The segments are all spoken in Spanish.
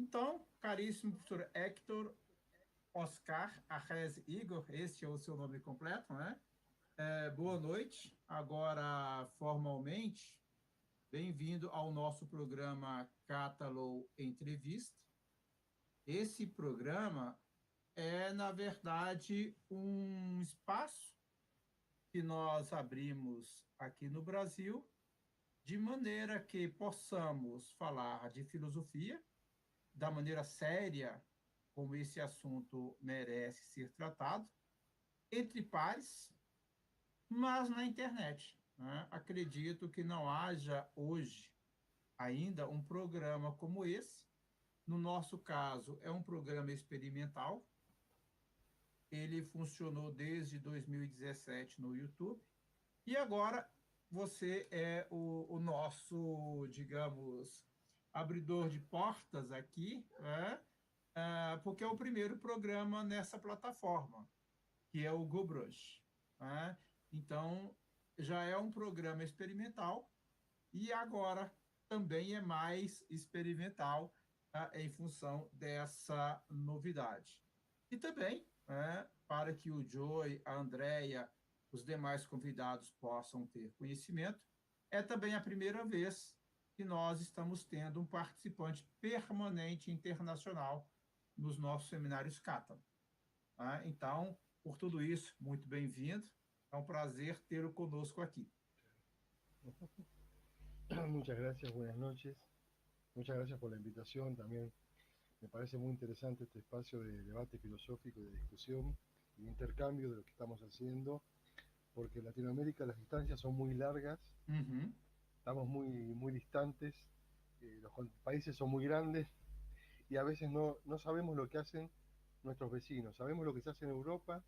Então, caríssimo professor Hector Oscar Arrez Igor, este é o seu nome completo, né? Boa noite. Agora, formalmente, bem-vindo ao nosso programa Catalog Entrevista. Esse programa é, na verdade, um espaço que nós abrimos aqui no Brasil, de maneira que possamos falar de filosofia da maneira séria como esse assunto merece ser tratado, entre pares, mas na internet, né? Acredito que não haja hoje ainda um programa como esse. No nosso caso, é um programa experimental. Ele funcionou desde 2017 no YouTube. E agora você é o nosso, digamos, abridor de portas aqui, né? Porque é o primeiro programa nessa plataforma, que é o GoBrush, né? Então, já é um programa experimental e agora também é mais experimental, em função dessa novidade. E também, para que o Joey, a Andrea, os demais convidados possam ter conhecimento, é também a primeira vez que nós estamos tendo um participante permanente internacional nos nossos seminários Cata. Tá? Então, por tudo isso, muito bem-vindo. É um prazer tê-lo conosco aqui. Muchas gracias, buenas noches. Muchas gracias por la invitación. También me parece muy interesante este espacio de debate filosófico y de discusión y de intercambio de lo que estamos haciendo, porque en Latinoamérica las distancias son muy largas, Uhum. estamos muy distantes, los países son muy grandes y a veces no sabemos lo que hacen nuestros vecinos. Sabemos lo que se hace en Europa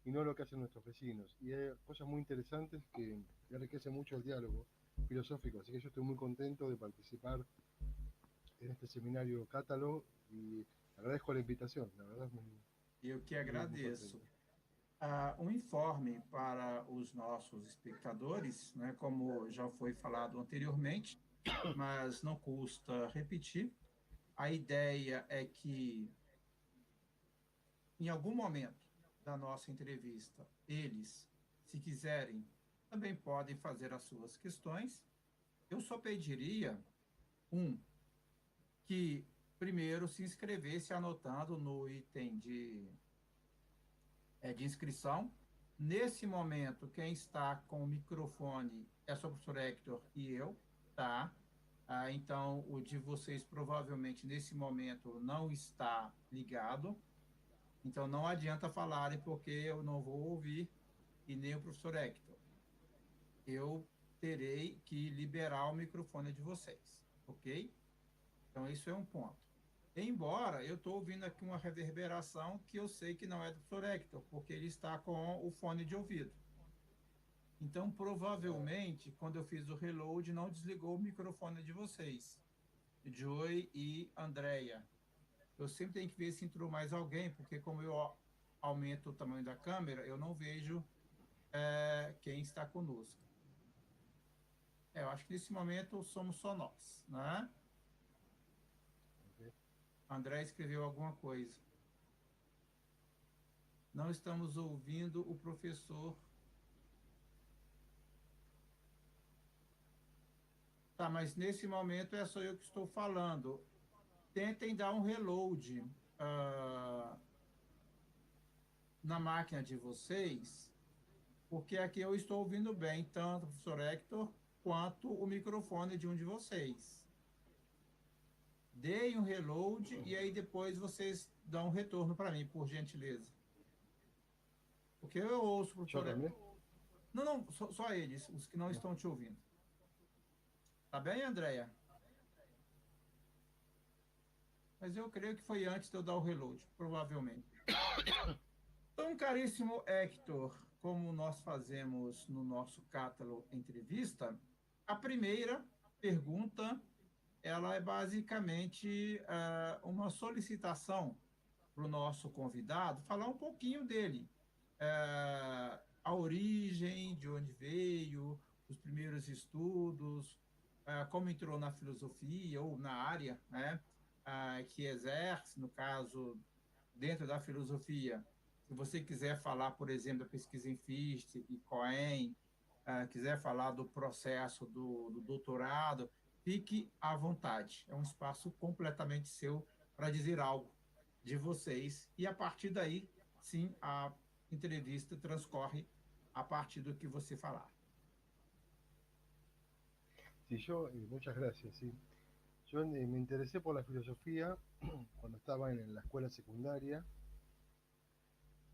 y no lo que hacen nuestros vecinos. Y hay cosas muy interesantes que enriquecen mucho el diálogo filosófico. Así que yo estoy muy contento de participar en este seminario Catalo y agradezco la invitación, la verdad Eu que muy contento. agradeço. Um informe para os nossos espectadores, né, como já foi falado anteriormente, mas não custa repetir. A ideia é que, em algum momento da nossa entrevista, eles, se quiserem, também podem fazer as suas questões. Eu só pediria, um, que primeiro se inscrevesse anotando no item de inscrição. Nesse momento, quem está com o microfone é o professor Hector e eu, tá? Então, o de vocês provavelmente nesse momento não está ligado. Então, não adianta falarem porque eu não vou ouvir e nem o professor Hector. Eu terei que liberar o microfone de vocês, ok? Então, isso é um ponto. Embora eu estou ouvindo aqui uma reverberação que eu sei que não é do professor Hector, porque ele está com o fone de ouvido. Então, provavelmente, quando eu fiz o reload, não desligou o microfone de vocês, Joey e Andrea. Eu sempre tenho que ver se entrou mais alguém, porque como eu aumento o tamanho da câmera, eu não vejo quem está conosco. Eu acho que nesse momento somos só nós, né? ¿Okay? André escreveu alguma coisa. Não estamos ouvindo o professor. Tá, mas nesse momento é só eu que estou falando. Tentem dar um reload na máquina de vocês, porque aqui eu estou ouvindo bem tanto o professor Hector quanto o microfone de um de vocês. Deem um reload e aí depois vocês dão um retorno para mim, por gentileza. Porque eu ouço o ¿Yo professor también? Hector. Não, não, só eles, os que não No. estão te ouvindo. Tá bem, Andréia? Mas eu creio que foi antes de eu dar o reload, provavelmente. Então, caríssimo Hector, como nós fazemos no nosso Cátulo Entrevista, a primeira pergunta, ela é basicamente uma solicitação para o nosso convidado falar um pouquinho dele, a origem, de onde veio, os primeiros estudos, como entrou na filosofia ou na área, né? que exerce, no caso, dentro da filosofia. Se você quiser falar, por exemplo, da pesquisa em Fichte e Cohen, quiser falar do processo do doutorado, fique à vontade. É um espaço completamente seu para dizer algo de vocês. E a partir daí, sim, a entrevista transcorre a partir do que você falar. Sí, yo, muchas gracias, sí. Yo me interesé por la filosofía cuando estaba en la escuela secundaria.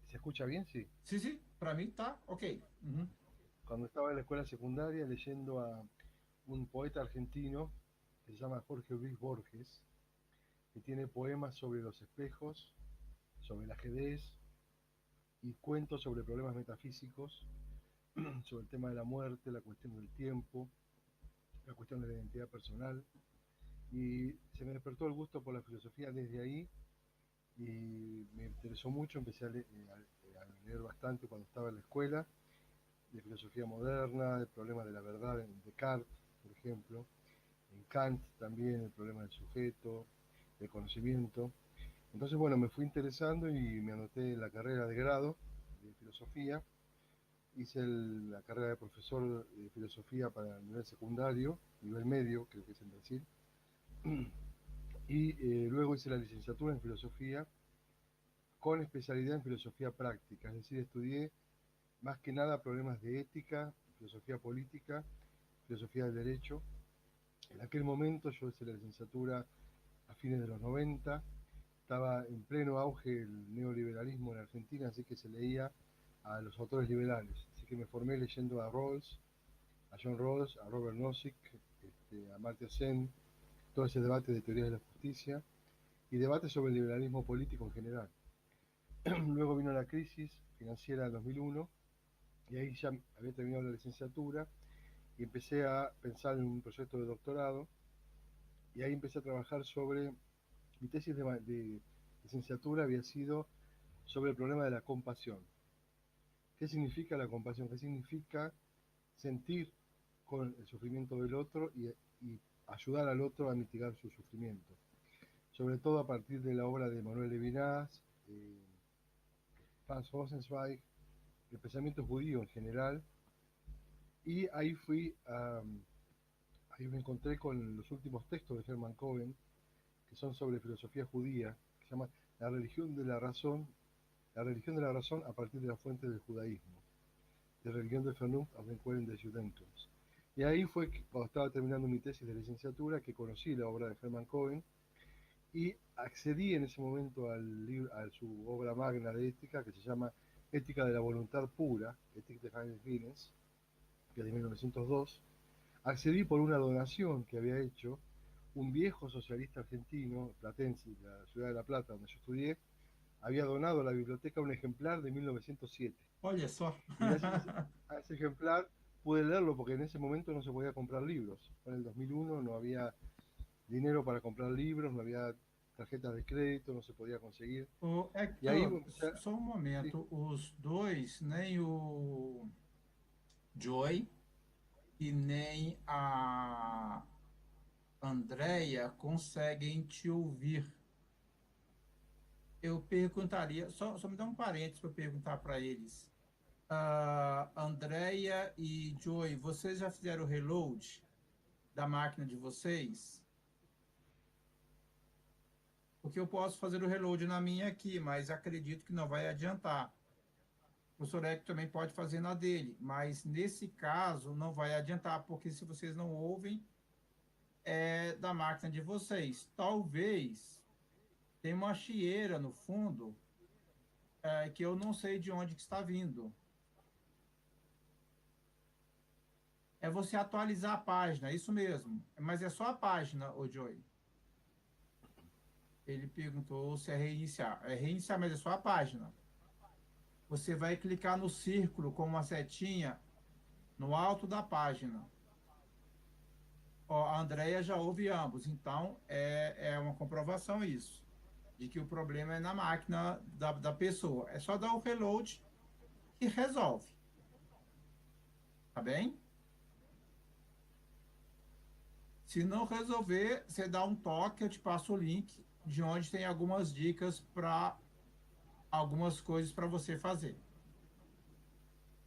¿Se escucha bien? Sí. Sim, sim, para mim tá ok. Uhum. Cuando estaba en la escuela secundaria leyendo a un poeta argentino que se llama Jorge Luis Borges, que tiene poemas sobre los espejos, sobre el ajedrez y cuentos sobre problemas metafísicos, sobre el tema de la muerte, la cuestión del tiempo, la cuestión de la identidad personal. Y se me despertó el gusto por la filosofía desde ahí y me interesó mucho, empecé a leer bastante cuando estaba en la escuela, de filosofía moderna, de problemas de la verdad en Descartes, por ejemplo, en Kant también, el problema del sujeto, del conocimiento. Entonces, bueno, me fui interesando y me anoté en la carrera de grado de filosofía. Hice la carrera de profesor de filosofía para el nivel secundario, nivel medio, creo que es en Brasil. Y luego hice la licenciatura en filosofía con especialidad en filosofía práctica, es decir, estudié más que nada problemas de ética, filosofía política, filosofía del derecho. En aquel momento yo hice la licenciatura a fines de los 90, estaba en pleno auge el neoliberalismo en Argentina, así que se leía a los autores liberales. Así que me formé leyendo a Rawls, a John Rawls, a Robert Nozick, a Amartya Sen, todo ese debate de teorías de la justicia y debate sobre el liberalismo político en general. Luego vino la crisis financiera del 2001 y ahí ya había terminado la licenciatura y empecé a pensar en un proyecto de doctorado y ahí empecé a trabajar sobre, mi tesis de licenciatura había sido sobre el problema de la compasión. ¿Qué significa la compasión? ¿Qué significa sentir con el sufrimiento del otro y ayudar al otro a mitigar su sufrimiento? Sobre todo a partir de la obra de Manuel Levinas, Franz Rosenzweig, el pensamiento judío en general, y ahí ahí me encontré con los últimos textos de Hermann Cohen, que son sobre filosofía judía, que se llama La religión de la razón a partir de la fuente del judaísmo, de religión de Vernunft auf den Quellen des Judentums. Y ahí fue que, cuando estaba terminando mi tesis de licenciatura, que conocí la obra de Hermann Cohen y accedí en ese momento a su obra magna de ética, que se llama Ética de la voluntad pura, Ethik des Reines Willens, que es de 1902. Accedí por una donación que había hecho un viejo socialista argentino, platense, de la ciudad de La Plata, donde yo estudié, había donado a la biblioteca un ejemplar de 1907. Olha só. Y gracias a ese ejemplar pude leerlo porque en ese momento no se podía comprar libros. En el 2001 no había dinero para comprar libros, no había tarjetas de crédito, no se podía conseguir. Ô, Y ahí, Hector, só um sí, momento. Os dois, nem o Joy e nem a Andrea conseguem te ouvir. Eu perguntaria, só me dá um parênteses para perguntar para eles. Andrea e Joy, vocês já fizeram o reload da máquina de vocês? Porque eu posso fazer o reload na minha aqui, mas acredito que não vai adiantar. O professor Hector também pode fazer na dele, mas nesse caso não vai adiantar, porque se vocês não ouvem, é da máquina de vocês. Talvez tenha uma chieira no fundo, que eu não sei de onde que está vindo. É você atualizar a página, isso mesmo. Mas é só a página, ô Joey. Ele perguntou se é reiniciar. É reiniciar, mas é só a página. Você vai clicar no círculo com uma setinha no alto da página. Ó, a Andrea já ouve ambos, então é uma comprovação isso, de que o problema é na máquina da pessoa. É só dar o reload que resolve. Tá bem? Se não resolver, você dá um toque, eu te passo o link de onde tem algumas dicas para algumas coisas para você fazer,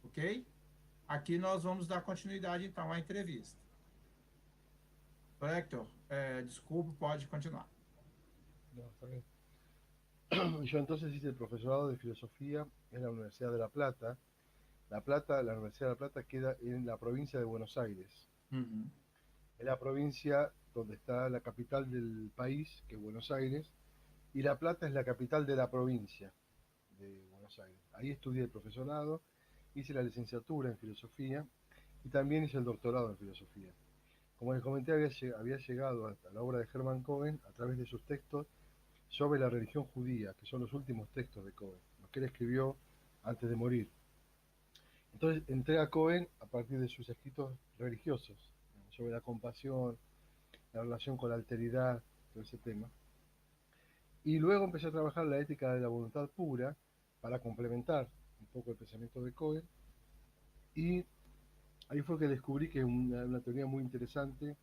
ok? Aqui nós vamos dar continuidade então à entrevista. Hector, desculpe, pode continuar. No, está bien. Yo entonces hice el profesorado de filosofía en la Universidad de La Plata. La Universidad de La Plata queda en la provincia de Buenos Aires. Uhum. Es la provincia donde está la capital del país, que es Buenos Aires, y La Plata es la capital de la provincia de Buenos Aires. Ahí estudié el profesorado, hice la licenciatura en filosofía y también hice el doctorado en filosofía. Como les comenté, había llegado hasta la obra de Hermann Cohen a través de sus textos sobre la religión judía, que son los últimos textos de Cohen, los que él escribió antes de morir. Entonces entré a Cohen a partir de sus escritos religiosos, sobre la compasión, la relación con la alteridad, todo ese tema. Y luego empecé a trabajar la ética de la voluntad pura para complementar un poco el pensamiento de Cohen. Y ahí fue que descubrí que es una teoría muy interesante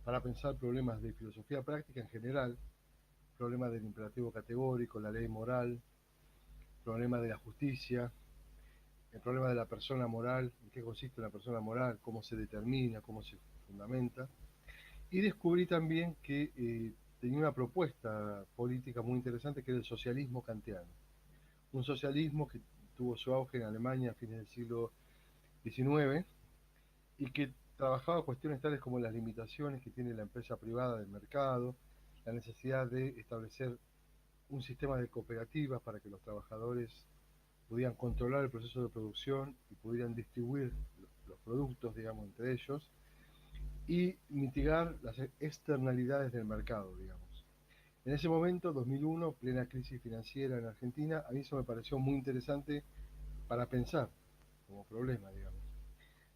para pensar problemas de filosofía práctica en general, problemas del imperativo categórico, la ley moral, problemas de la justicia, el problema de la persona moral, en qué consiste la persona moral, cómo se determina, cómo se fundamenta. Y descubrí también que tenía una propuesta política muy interesante que era el socialismo kantiano. Un socialismo que tuvo su auge en Alemania a fines del siglo XIX y que trabajaba cuestiones tales como las limitaciones que tiene la empresa privada del mercado, la necesidad de establecer un sistema de cooperativas para que los trabajadores pudieran controlar el proceso de producción y pudieran distribuir los productos, digamos, entre ellos, y mitigar las externalidades del mercado, digamos. En ese momento, 2001, plena crisis financiera en Argentina, a mí eso me pareció muy interesante para pensar como problema, digamos.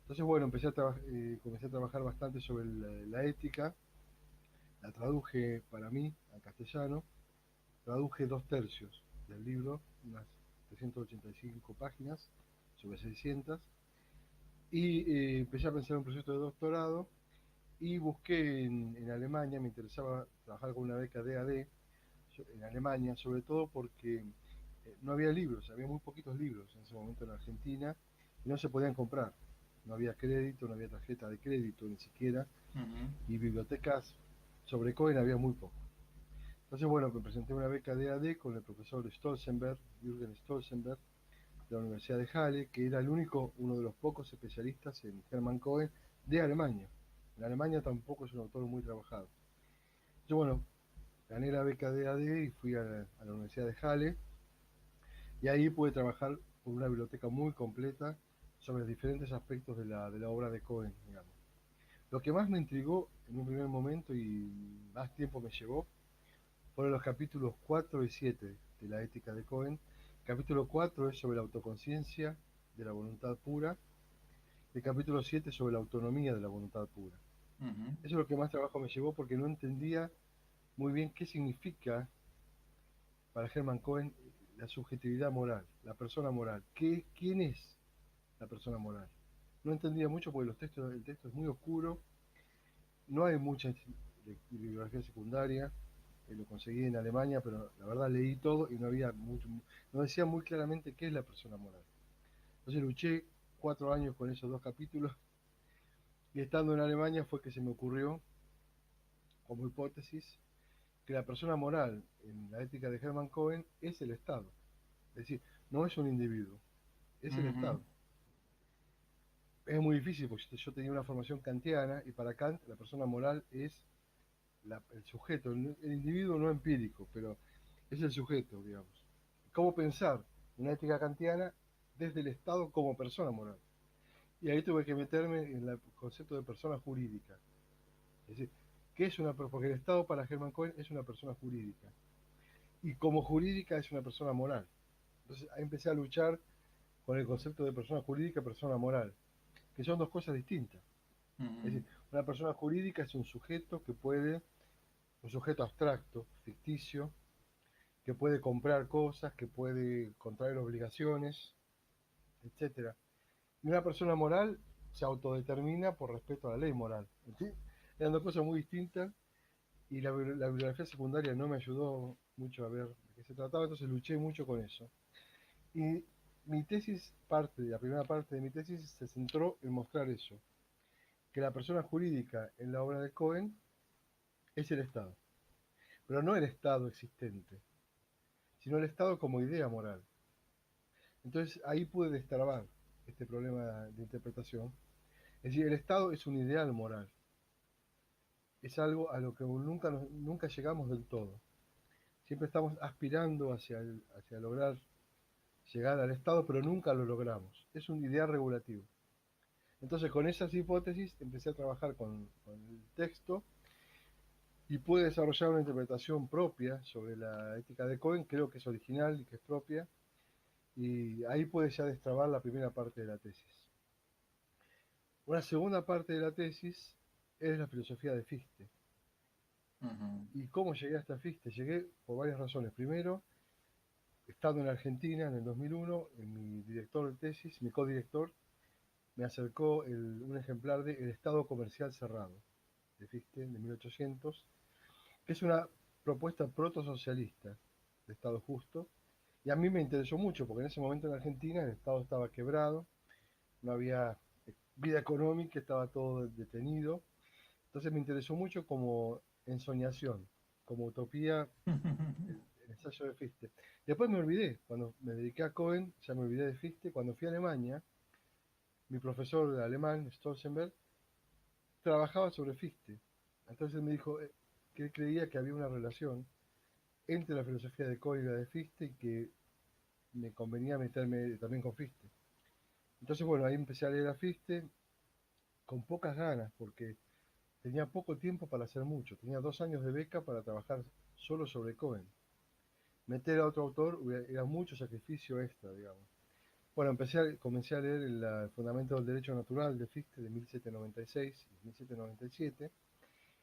Entonces, bueno, comencé a trabajar bastante sobre la ética, la traduje para mí al castellano, traduje 2/3 del libro, unas 385 páginas, sobre 600, y empecé a pensar en un proyecto de doctorado y busqué en Alemania, me interesaba trabajar con una beca DAD en Alemania, sobre todo porque no había libros, había muy poquitos libros en ese momento en Argentina y no se podían comprar. No había crédito, no había tarjeta de crédito ni siquiera, Uhum. y bibliotecas sobre Cohen había muy poco. Entonces, bueno, me presenté una beca DAD con el profesor Stolzenberg, Jürgen Stolzenberg, de la Universidad de Halle, que era uno de los pocos especialistas en Hermann Cohen de Alemania. En Alemania tampoco es un autor muy trabajado. Yo, bueno, gané la beca DAD y fui a la Universidad de Halle, y ahí pude trabajar con una biblioteca muy completa sobre diferentes aspectos de la obra de Cohen, digamos. Lo que más me intrigó en un primer momento y más tiempo me llevó fueron los capítulos 4 y 7 de la ética de Cohen. El capítulo 4 es sobre la autoconciencia de la voluntad pura, y el capítulo 7 sobre la autonomía de la voluntad pura. Uhum. Eso es lo que más trabajo me llevó porque no entendía muy bien qué significa para Hermann Cohen la subjetividad moral, la persona moral. ¿Quién es la persona moral? No entendía mucho porque el texto es muy oscuro, no hay mucha bibliografía secundaria, lo conseguí en Alemania, pero la verdad leí todo y no había mucho, no decía muy claramente qué es la persona moral. Entonces luché 4 años con esos 2 capítulos, y estando en Alemania fue que se me ocurrió, como hipótesis, que la persona moral en la ética de Hermann Cohen es el Estado. Es decir, no es un individuo, es el Uhum. Estado. Es muy difícil porque yo tenía una formación kantiana y para Kant la persona moral es el sujeto, el individuo no empírico, pero es el sujeto, digamos. ¿Cómo pensar una ética kantiana desde el Estado como persona moral? Y ahí tuve que meterme en el concepto de persona jurídica. Es decir, ¿qué es porque el Estado para Hermann Cohen es una persona jurídica. Y como jurídica es una persona moral. Entonces ahí empecé a luchar con el concepto de persona jurídica y persona moral, que son dos cosas distintas. Es Uhum. decir, una persona jurídica es un sujeto un sujeto abstracto, ficticio, que puede comprar cosas, que puede contraer obligaciones, etcétera. Y una persona moral se autodetermina por respeto a la ley moral. ¿Sí? eran dos cosas muy distintas y la bibliografía secundaria no me ayudó mucho a ver de qué se trataba, entonces luché mucho con eso. Y mi tesis, la primera parte de mi tesis se centró en mostrar eso, que la persona jurídica en la obra de Cohen es el Estado, pero no el Estado existente, sino el Estado como idea moral. Entonces ahí pude destrabar este problema de interpretación. Es decir, el Estado es un ideal moral, es algo a lo que nunca llegamos del todo. Siempre estamos aspirando hacia lograr llegar al Estado, pero nunca lo logramos. Es un ideal regulativo. Entonces, con esas hipótesis empecé a trabajar con el texto y pude desarrollar una interpretación propia sobre la ética de Cohen, creo que es original y que es propia, y ahí pude ya destrabar la primera parte de la tesis. Una segunda parte de la tesis es la filosofía de Fichte. ¿Y cómo llegué hasta Fichte? Llegué por varias razones. Primero, estando en Argentina en el 2001, mi director de tesis, mi codirector, me acercó un ejemplar de El Estado Comercial Cerrado, de Fichte, de 1800, que es una propuesta protosocialista de Estado justo, y a mí me interesó mucho, porque en ese momento en Argentina el Estado estaba quebrado, no había vida económica, estaba todo detenido, entonces me interesó mucho como ensoñación, como utopía, el ensayo de Fichte. Después me olvidé, cuando me dediqué a Cohen, ya me olvidé de Fichte. Cuando fui a Alemania, mi profesor de alemán, Stolzenberg, trabajaba sobre Fichte. Entonces me dijo que él creía que había una relación entre la filosofía de Cohen y la de Fichte y que me convenía meterme también con Fichte. Entonces, bueno, ahí empecé a leer a Fichte con pocas ganas, porque tenía poco tiempo para hacer mucho. Tenía 2 años de beca para trabajar solo sobre Cohen. Meter a otro autor era mucho sacrificio extra, digamos. Bueno, comencé a leer el Fundamento del Derecho Natural de Fichte de 1796 y 1797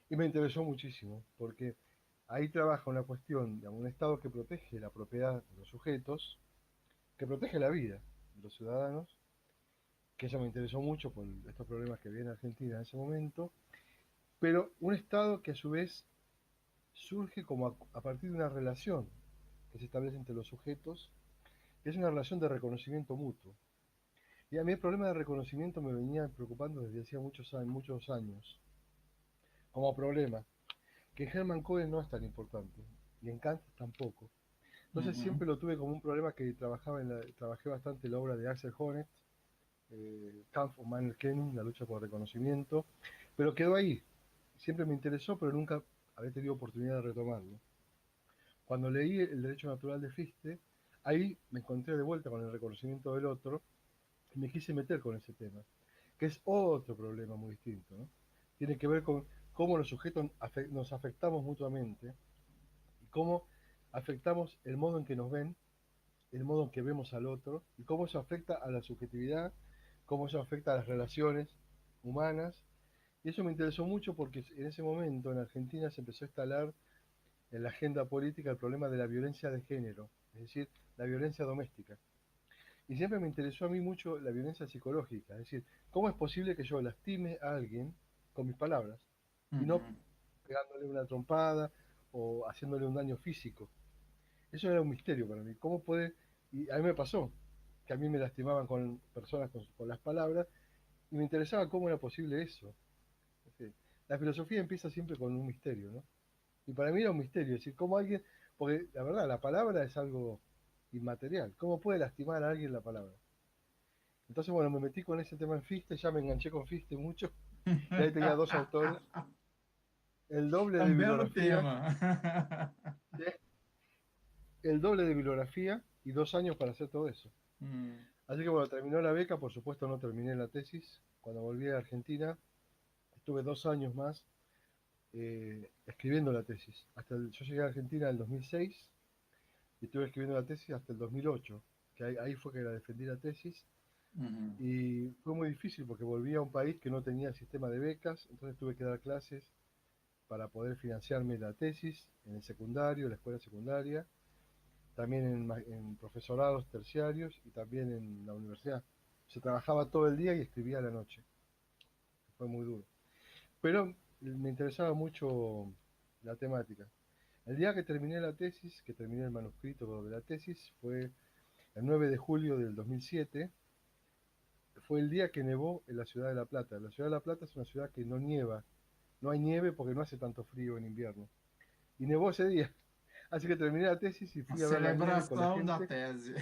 y me interesó muchísimo porque ahí trabaja una cuestión, digamos, un Estado que protege la propiedad de los sujetos, que protege la vida de los ciudadanos, que eso me interesó mucho por estos problemas que había en Argentina en ese momento, pero un Estado que a su vez surge como a partir de una relación que se establece entre los sujetos, que es una relación de reconocimiento mutuo. Y a mí el problema de reconocimiento me venía preocupando desde hacía muchos años, como problema, que en Hermann Cohen no es tan importante, y en Kant tampoco. Entonces siempre lo tuve como un problema que trabajé bastante la obra de Axel Honneth, Kampf und Anerkennung, la lucha por el reconocimiento, pero quedó ahí. Siempre me interesó, pero nunca había tenido oportunidad de retomarlo. Cuando leí El Derecho Natural de Fichte, ahí me encontré de vuelta con el reconocimiento del otro y me quise meter con ese tema, que es otro problema muy distinto, ¿no? Tiene que ver con cómo los sujetos nos afectamos mutuamente y cómo afectamos el modo en que nos ven, el modo en que vemos al otro y cómo eso afecta a la subjetividad, cómo eso afecta a las relaciones humanas. Y eso me interesó mucho porque en ese momento en Argentina se empezó a instalar en la agenda política el problema de la violencia de género, es decir, la violencia doméstica. Y siempre me interesó a mí mucho la violencia psicológica, es decir, cómo es posible que yo lastime a alguien con mis palabras y no pegándole una trompada o haciéndole un daño físico. Eso era un misterio para mí. ¿Cómo puede? Y a mí me pasó, que a mí me lastimaban con personas con las palabras y me interesaba cómo era posible eso. Es decir, la filosofía empieza siempre con un misterio, ¿no? Y para mí era un misterio, es decir, cómo alguien, porque la verdad, la palabra es algo inmaterial, ¿cómo puede lastimar a alguien la palabra? Entonces, bueno, me metí con ese tema en Fichte, ya me enganché con Fichte mucho, y ahí tenía dos autores, el doble É de um belo bibliografía, tema. ¿sí? El doble de bibliografía y 2 años para hacer todo eso. Así que bueno, terminó la beca, por supuesto no terminé la tesis. Cuando volví a Argentina, estuve 2 años más escribiendo la tesis. Yo llegué a Argentina en el 2006 y estuve escribiendo la tesis hasta el 2008, que ahí fue que la defendí la tesis. Y fue muy difícil porque volví a un país que no tenía sistema de becas, entonces tuve que dar clases para poder financiarme la tesis en el secundario, en la escuela secundaria, también en profesorados terciarios y también en la universidad. Se trabajaba todo el día y escribía a la noche. Fue muy duro. Pero me interesaba mucho la temática. El día que terminé la tesis, que terminé el manuscrito de la tesis, fue el 9 de julio del 2007. Fue el día que nevó en la ciudad de La Plata. La ciudad de La Plata es una ciudad que no nieva, no hay nieve porque no hace tanto frío en invierno. Y nevó ese día. Así que terminé la tesis y A fui a ver la nieve con la celebração da gente. tese.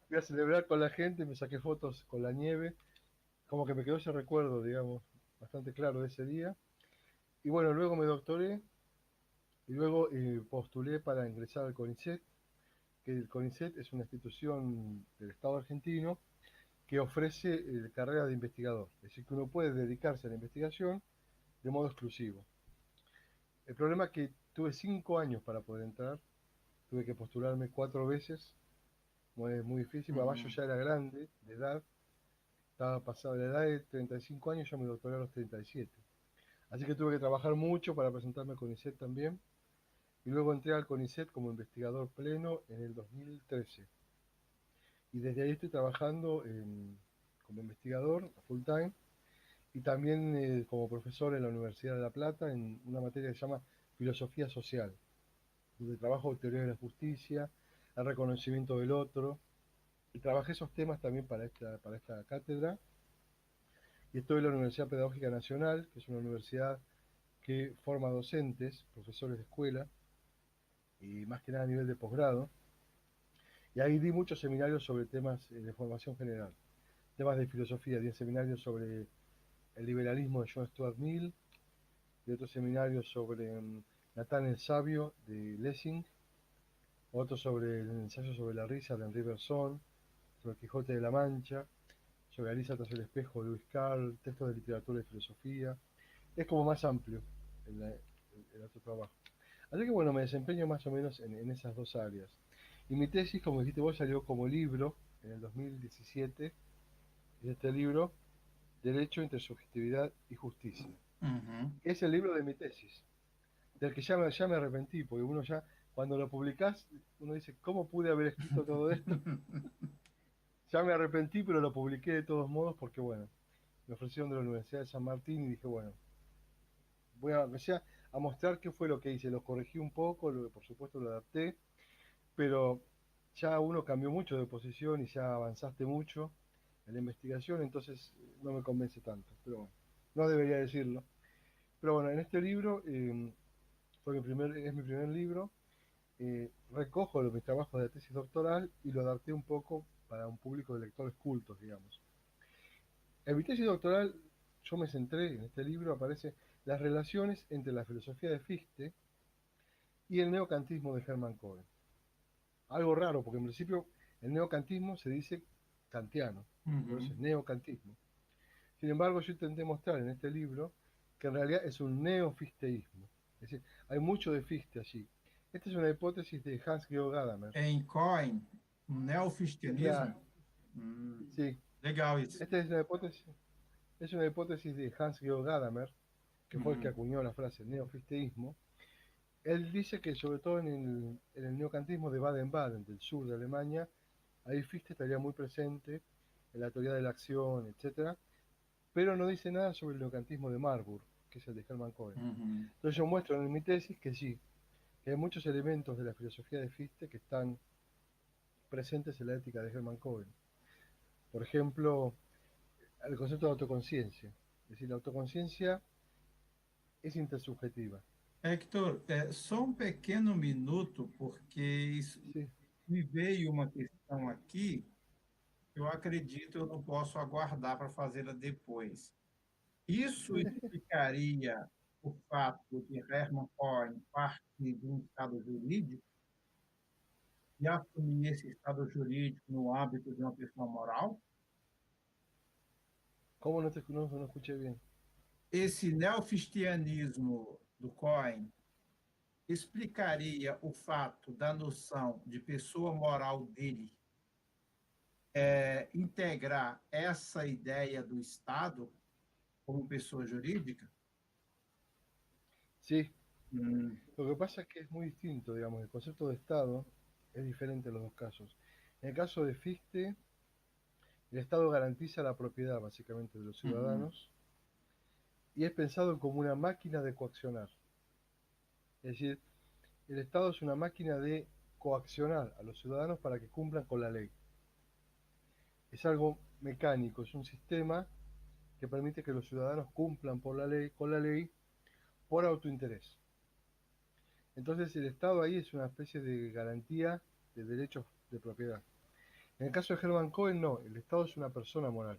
Fui a celebrar con la gente, me saqué fotos con la nieve. Como que me quedó ese recuerdo, digamos, bastante claro de ese día. Y bueno, luego me doctoré y luego postulé para ingresar al CONICET, que el CONICET es una institución del Estado argentino que ofrece carrera de investigador. Es decir, que uno puede dedicarse a la investigación de modo exclusivo. El problema es que tuve 5 años para poder entrar, tuve que postularme 4 veces, muy difícil, porque además yo Uhum. ya era grande de edad, estaba pasado de la edad de 35 años, yo me doctoré a los 37. Así que tuve que trabajar mucho para presentarme al CONICET también, y luego entré al CONICET como investigador pleno en el 2013. Y desde ahí estoy trabajando como investigador full time y también como profesor en la Universidad de La Plata en una materia que se llama Filosofía Social, donde trabajo teoría de la justicia, el reconocimiento del otro, y trabajé esos temas también para esta cátedra. Y estoy en la Universidad Pedagógica Nacional, que es una universidad que forma docentes, profesores de escuela, y más que nada a nivel de posgrado. Y ahí di muchos seminarios sobre temas de formación general, temas de filosofía, di seminarios sobre el liberalismo de John Stuart Mill, y otros seminarios sobre Natán el Sabio de Lessing, otro sobre el ensayo sobre la risa de Henri Bergson, sobre el Quijote de la Mancha, sobre Alicia tras el espejo de Lewis Carroll, textos de literatura y filosofía. Es como más amplio el otro trabajo. Así que bueno, me desempeño más o menos en esas dos áreas. Y mi tesis, como dijiste vos, salió como libro en el 2017. Es este libro, Derecho, Intersubjetividad y Justicia. Uhum. Es el libro de mi tesis, del que ya me arrepentí, porque uno ya, cuando lo publicás, uno dice, ¿cómo pude haber escrito todo esto? Ya me arrepentí, pero lo publiqué de todos modos porque, bueno, me ofrecieron de la Universidad de San Martín y dije, bueno, voy a, aunque sea, a mostrar qué fue lo que hice. Lo corregí un poco, por supuesto lo adapté, pero ya uno cambió mucho de posición y ya avanzaste mucho en la investigación, entonces no me convence tanto, pero bueno, no debería decirlo. Pero bueno, en este libro, es mi primer libro, recojo mis trabajos de tesis doctoral y lo adapté un poco para un público de lectores cultos, digamos. En mi tesis doctoral yo me centré, en este libro aparece las relaciones entre la filosofía de Fichte y el neocantismo de Hermann Cohen. Algo raro, porque en principio el neocantismo se dice kantiano, por eso es Uhum. neocantismo. Sin embargo, yo intenté mostrar en este libro que en realidad es un neofisteísmo. Es decir, hay mucho de Fichte allí. Esta es una hipótesis de Hans-Georg Gadamer. Em Coin, um Claro, neofistianismo. sí. Legal isso. Esta es una hipótesis de Hans-Georg Gadamer, que fue el que Uhum. acuñó la frase neofisteísmo. Él dice que sobre todo en el neocantismo de Baden-Baden, del sur de Alemania, ahí Fichte estaría muy presente en la teoría de la acción, etcétera, pero no dice nada sobre el neocantismo de Marburg, que es el de Hermann Cohen. Uhum. Entonces yo muestro en mi tesis que sí, que hay muchos elementos de la filosofía de Fichte que están presentes en la ética de Hermann Cohen. Por ejemplo, el concepto de autoconciencia. Es decir, la autoconciencia es intersubjetiva. Hector, só um pequeno minuto, porque isso Sí, me veio uma questão aqui, que eu acredito eu não posso aguardar para fazê-la depois. Isso explicaria o fato de Hermann Cohen parte de um Estado jurídico e assumir esse Estado jurídico no âmbito de uma pessoa moral? ¿cómo no escuché bien? Esse neofistianismo do Cohen explicaria o fato da noção de pessoa moral dele integrar essa ideia do Estado como pessoa jurídica? Sí, Hum. lo que pasa es que es muy distinto, digamos, el concepto de Estado es diferente en los dos casos. En el caso de Fichte, el Estado garantiza la propiedad básicamente de los Uhum. ciudadanos y es pensado como una máquina de coaccionar. Es decir, el Estado es una máquina de coaccionar a los ciudadanos para que cumplan con la ley. Es algo mecánico, es un sistema que permite que los ciudadanos cumplan con la ley por autointerés. Entonces el Estado ahí es una especie de garantía de derechos de propiedad. En el caso de Hermann Cohen, no, el Estado es una persona moral.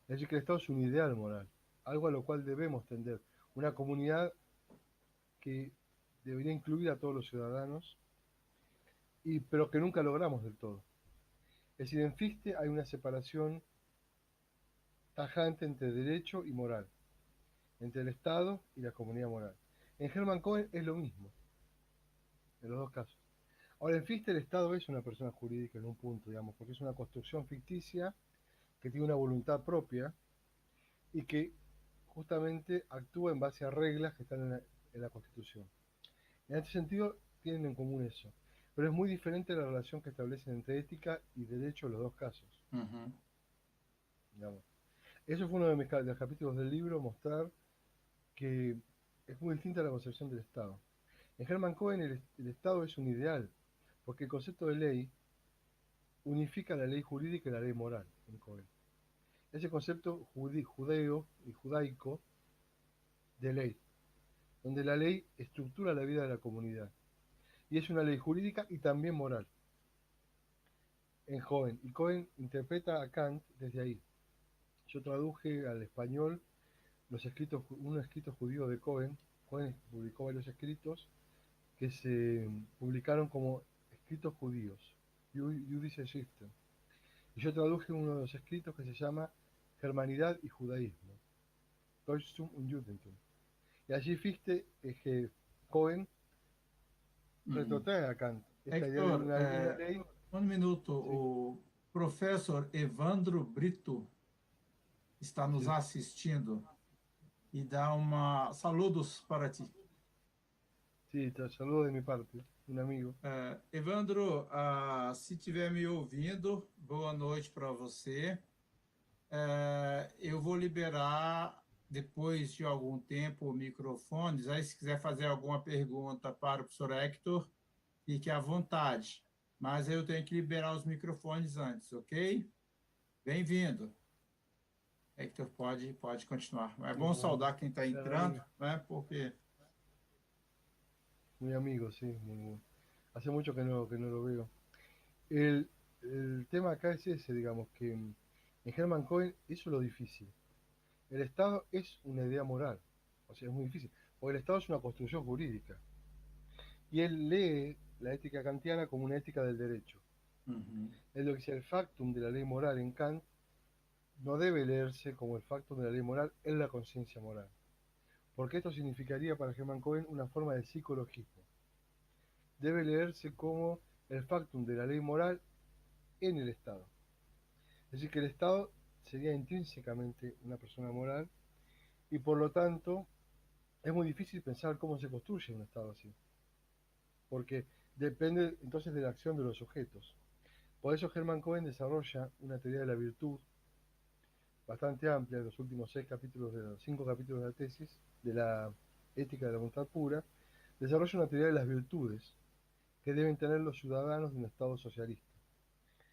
Es decir, que el Estado es un ideal moral, algo a lo cual debemos tender. Una comunidad que debería incluir a todos los ciudadanos, pero que nunca logramos del todo. Es decir, en Fichte hay una separación tajante entre derecho y moral, entre el Estado y la comunidad moral. En Hermann Cohen es lo mismo, en los dos casos. Ahora, en Fichte el Estado es una persona jurídica en un punto, digamos, porque es una construcción ficticia que tiene una voluntad propia y que justamente actúa en base a reglas que están en la Constitución. En este sentido, tienen en común eso. Pero es muy diferente la relación que establecen entre ética y derecho en los dos casos. Digamos. Eso fue uno de los capítulos del libro, mostrar que es muy distinta la concepción del Estado. En Hermann Cohen el Estado es un ideal, porque el concepto de ley unifica la ley jurídica y la ley moral en Cohen. Ese concepto judeo y judaico de ley, donde la ley estructura la vida de la comunidad. Y es una ley jurídica y también moral en Cohen. Y Cohen interpreta a Kant desde ahí. Yo traduje al español un escrito judío de Cohen. Cohen publicó varios escritos que se publicaron como escritos judíos, Jüdische Schriften. Y yo traduje uno de los escritos que se llama Germanidad y Judaísmo, Deutschtum und Judentum. Y allí Fichte que Cohen retrotrae a Kant, esta idea de Hector, una ley. um minuto. Sí, O professor Evandro Brito está nos sí, assistindo e dá saludos para ti. sí, te saludo de mi parte, un amigo. Evandro, se estiver me ouvindo, boa noite para você. Eu vou liberar, depois de algum tempo, microfones. Aí, se quiser fazer alguma pergunta para o professor Hector, fique à vontade. Mas eu tenho que liberar os microfones antes, ok? Bem-vindo. Hector, pode continuar. É bom saudar quem está entrando, né? Porque... Muy amigo, sí, muy. Hace mucho que no lo veo. El tema acá es ese, digamos, que en Hermann Cohen eso es lo difícil. El Estado es una idea moral, o sea, es muy difícil, porque el Estado es una construcción jurídica. Y él lee la ética kantiana como una ética del derecho. Es lo que dice el factum de la ley moral en Kant, no debe leerse como el factum de la ley moral en la conciencia moral. Porque esto significaría para Hermann Cohen una forma de psicologismo. Debe leerse como el factum de la ley moral en el Estado. Es decir, que el Estado sería intrínsecamente una persona moral y por lo tanto es muy difícil pensar cómo se construye un Estado así. Porque depende entonces de la acción de los sujetos. Por eso Hermann Cohen desarrolla una teoría de la virtud bastante amplia en los últimos 5 capítulos de la tesis de la ética de la voluntad pura. Desarrolla una teoría de las virtudes que deben tener los ciudadanos de un Estado socialista.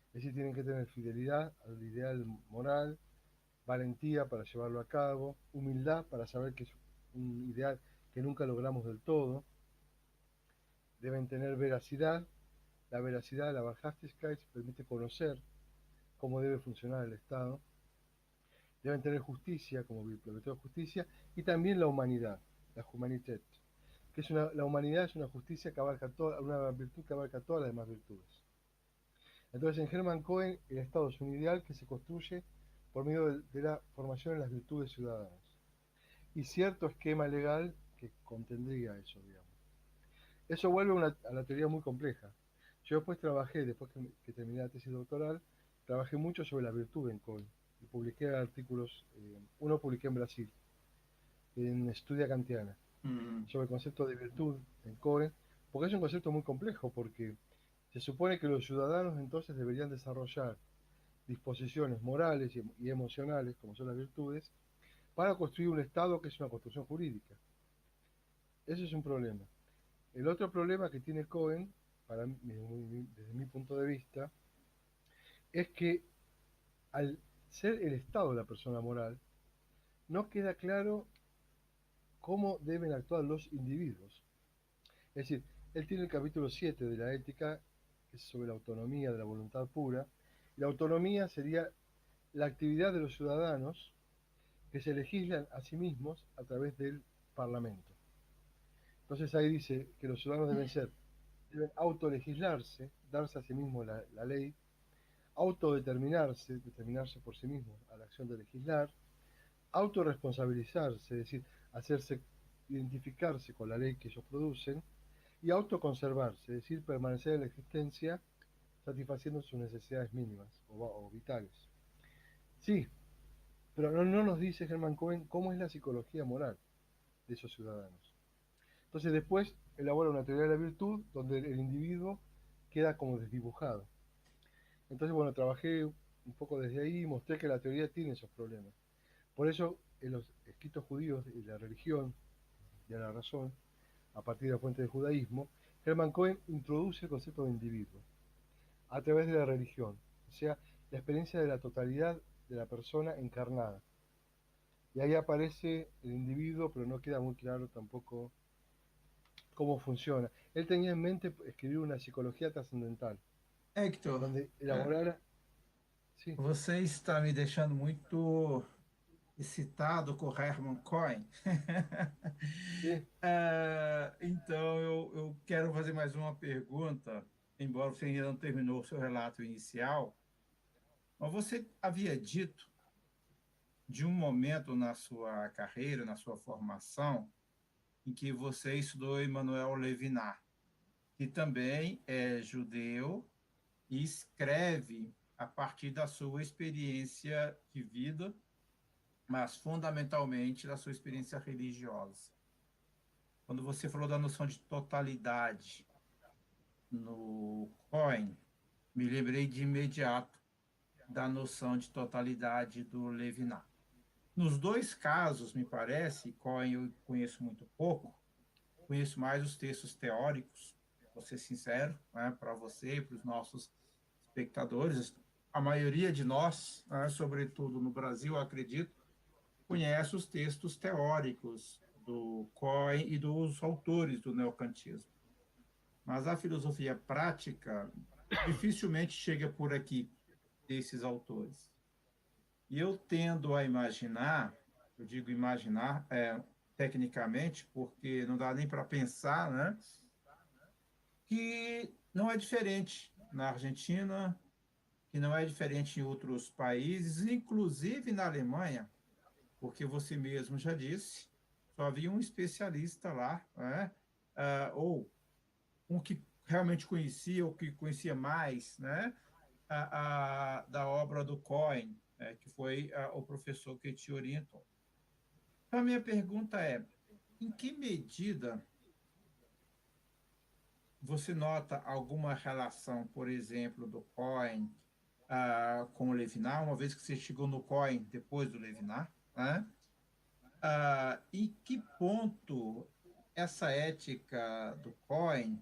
Es decir, tienen que tener fidelidad al ideal moral, valentía para llevarlo a cabo, humildad para saber que es un ideal que nunca logramos del todo. Deben tener veracidad. La veracidad, la Wahrhaftigkeit, permite conocer cómo debe funcionar el Estado. Deben tener justicia, como virtud de justicia, y también la humanidad, la Humanität, que es la humanidad es una justicia que abarca una virtud que abarca todas las demás virtudes. Entonces, en Hermann Cohen, el Estado es un ideal que se construye por medio de la formación en las virtudes ciudadanas. Y cierto esquema legal que contendría eso, digamos. Eso vuelve a la teoría muy compleja. Yo después que terminé la tesis doctoral, trabajé mucho sobre la virtud en Cohen. Y publiqué artículos, uno publiqué en Brasil, en Estudia Kantiana, sobre el concepto de virtud en Cohen, porque es un concepto muy complejo, porque se supone que los ciudadanos entonces deberían desarrollar disposiciones morales y emocionales, como son las virtudes, para construir un Estado que es una construcción jurídica. Eso es un problema. El otro problema que tiene Cohen, desde mi punto de vista, es que al ser el Estado la persona moral, no queda claro cómo deben actuar los individuos. Es decir, él tiene el capítulo 7 de la ética, que es sobre la autonomía de la voluntad pura. Y la autonomía sería la actividad de los ciudadanos que se legislan a sí mismos a través del Parlamento. Entonces ahí dice que los ciudadanos deben autolegislarse, darse a sí mismos la ley, determinarse por sí mismos a la acción de legislar, autorresponsabilizarse, es decir, identificarse con la ley que ellos producen, y autoconservarse, es decir, permanecer en la existencia satisfaciendo sus necesidades mínimas o vitales. Sí, pero no nos dice Hermann Cohen cómo es la psicología moral de esos ciudadanos. Entonces después elabora una teoría de la virtud donde el individuo queda como desdibujado. Entonces, bueno, trabajé un poco desde ahí y mostré que la teoría tiene esos problemas. Por eso, en los escritos judíos de la religión y de la razón, a partir de la fuente del judaísmo, Hermann Cohen introduce el concepto de individuo a través de la religión, o sea, la experiencia de la totalidad de la persona encarnada. Y ahí aparece el individuo, pero no queda muy claro tampoco cómo funciona. Él tenía en mente escribir una psicología trascendental, Hector, donde elaborara... Sí, você está me deixando muito excitado com o Herman Cohen. sí, Então, eu quero fazer mais uma pergunta, embora você ainda não terminou o seu relato inicial, mas você havia dito de um momento na sua carreira, na sua formação, em que você estudou Emmanuel Levinas, que também é judeu e escreve a partir da sua experiência de vida, mas fundamentalmente da sua experiência religiosa. Quando você falou da noção de totalidade no Cohen, me lembrei de imediato da noção de totalidade do Levinas. Nos dois casos, me parece, Cohen eu conheço muito pouco, conheço mais os textos teóricos, vou ser sincero, né, para você e para os nossos espectadores. A maioria de nós, né, sobretudo no Brasil, acredito, conhece os textos teóricos do Cohen e dos autores do neocantismo. Mas a filosofia prática dificilmente chega por aqui desses autores. E eu tendo a imaginar, eu digo imaginar tecnicamente, porque não dá nem para pensar, né, que não é diferente na Argentina, que não é diferente em outros países, inclusive na Alemanha, porque você mesmo já disse, só havia um especialista lá, né, ou um que realmente conhecia, ou que conhecia mais, né, da obra do Cohen, que foi o professor que te orientou. Então, a minha pergunta é, em que medida você nota alguma relação, por exemplo, do Cohen com o Levinas, uma vez que você chegou no Cohen depois do Levinas, né? Em que ponto essa ética do Cohen,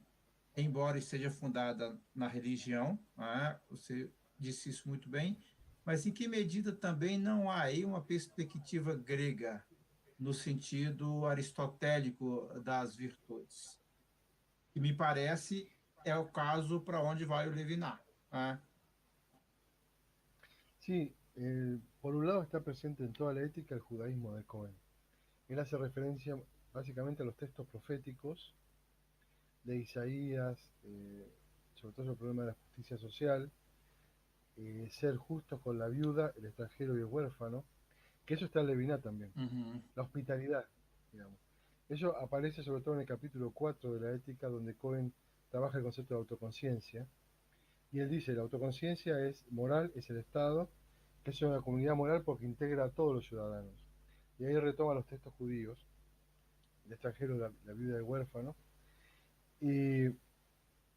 embora esteja fundada na religião, né? Você disse isso muito bem, mas em que medida também não há aí uma perspectiva grega no sentido aristotélico das virtudes? Que me parece é o caso para onde vai o Levinas, né? sí, por un lado está presente en toda la ética el judaísmo de Cohen. Él hace referencia básicamente a los textos proféticos de Isaías, sobre todo el problema de la justicia social, ser justos con la viuda, el extranjero y el huérfano, que eso está en Levinas también. La hospitalidad, digamos. Eso aparece sobre todo en el capítulo 4 de la ética, donde Cohen trabaja el concepto de autoconciencia. Y él dice, la autoconciencia es moral, es el Estado, que es una comunidad moral porque integra a todos los ciudadanos. Y ahí retoma los textos judíos, el extranjero, la viuda y el huérfano.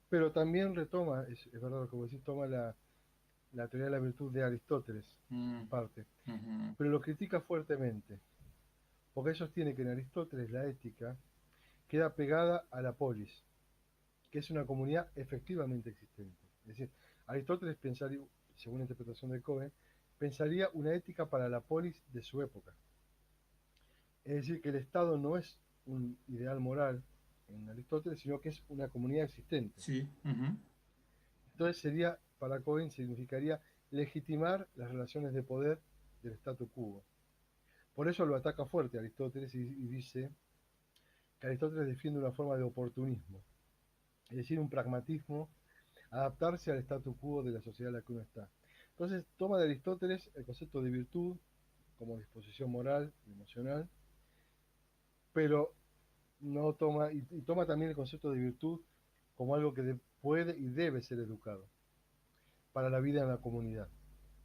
Pero también retoma, es verdad lo que vos decís, toma la teoría de la virtud de Aristóteles, en parte. Pero lo critica fuertemente. porque él sostiene que en Aristóteles la ética queda pegada a la polis, que es una comunidad efectivamente existente. Es decir, Aristóteles pensaría, según la interpretación de Cohen, pensaría una ética para la polis de su época. Es decir, que el Estado no es un ideal moral en Aristóteles, sino que es una comunidad existente. Sí. Uhum. Entonces sería, para Cohen, significaría legitimar las relaciones de poder del statu quo. Por eso lo ataca fuerte Aristóteles y dice que Aristóteles defiende una forma de oportunismo, es decir, un pragmatismo, adaptarse al statu quo de la sociedad en la que uno está. Entonces toma de Aristóteles el concepto de virtud como disposición moral y emocional, pero no toma, y toma también el concepto de virtud como algo que puede y debe ser educado para la vida en la comunidad.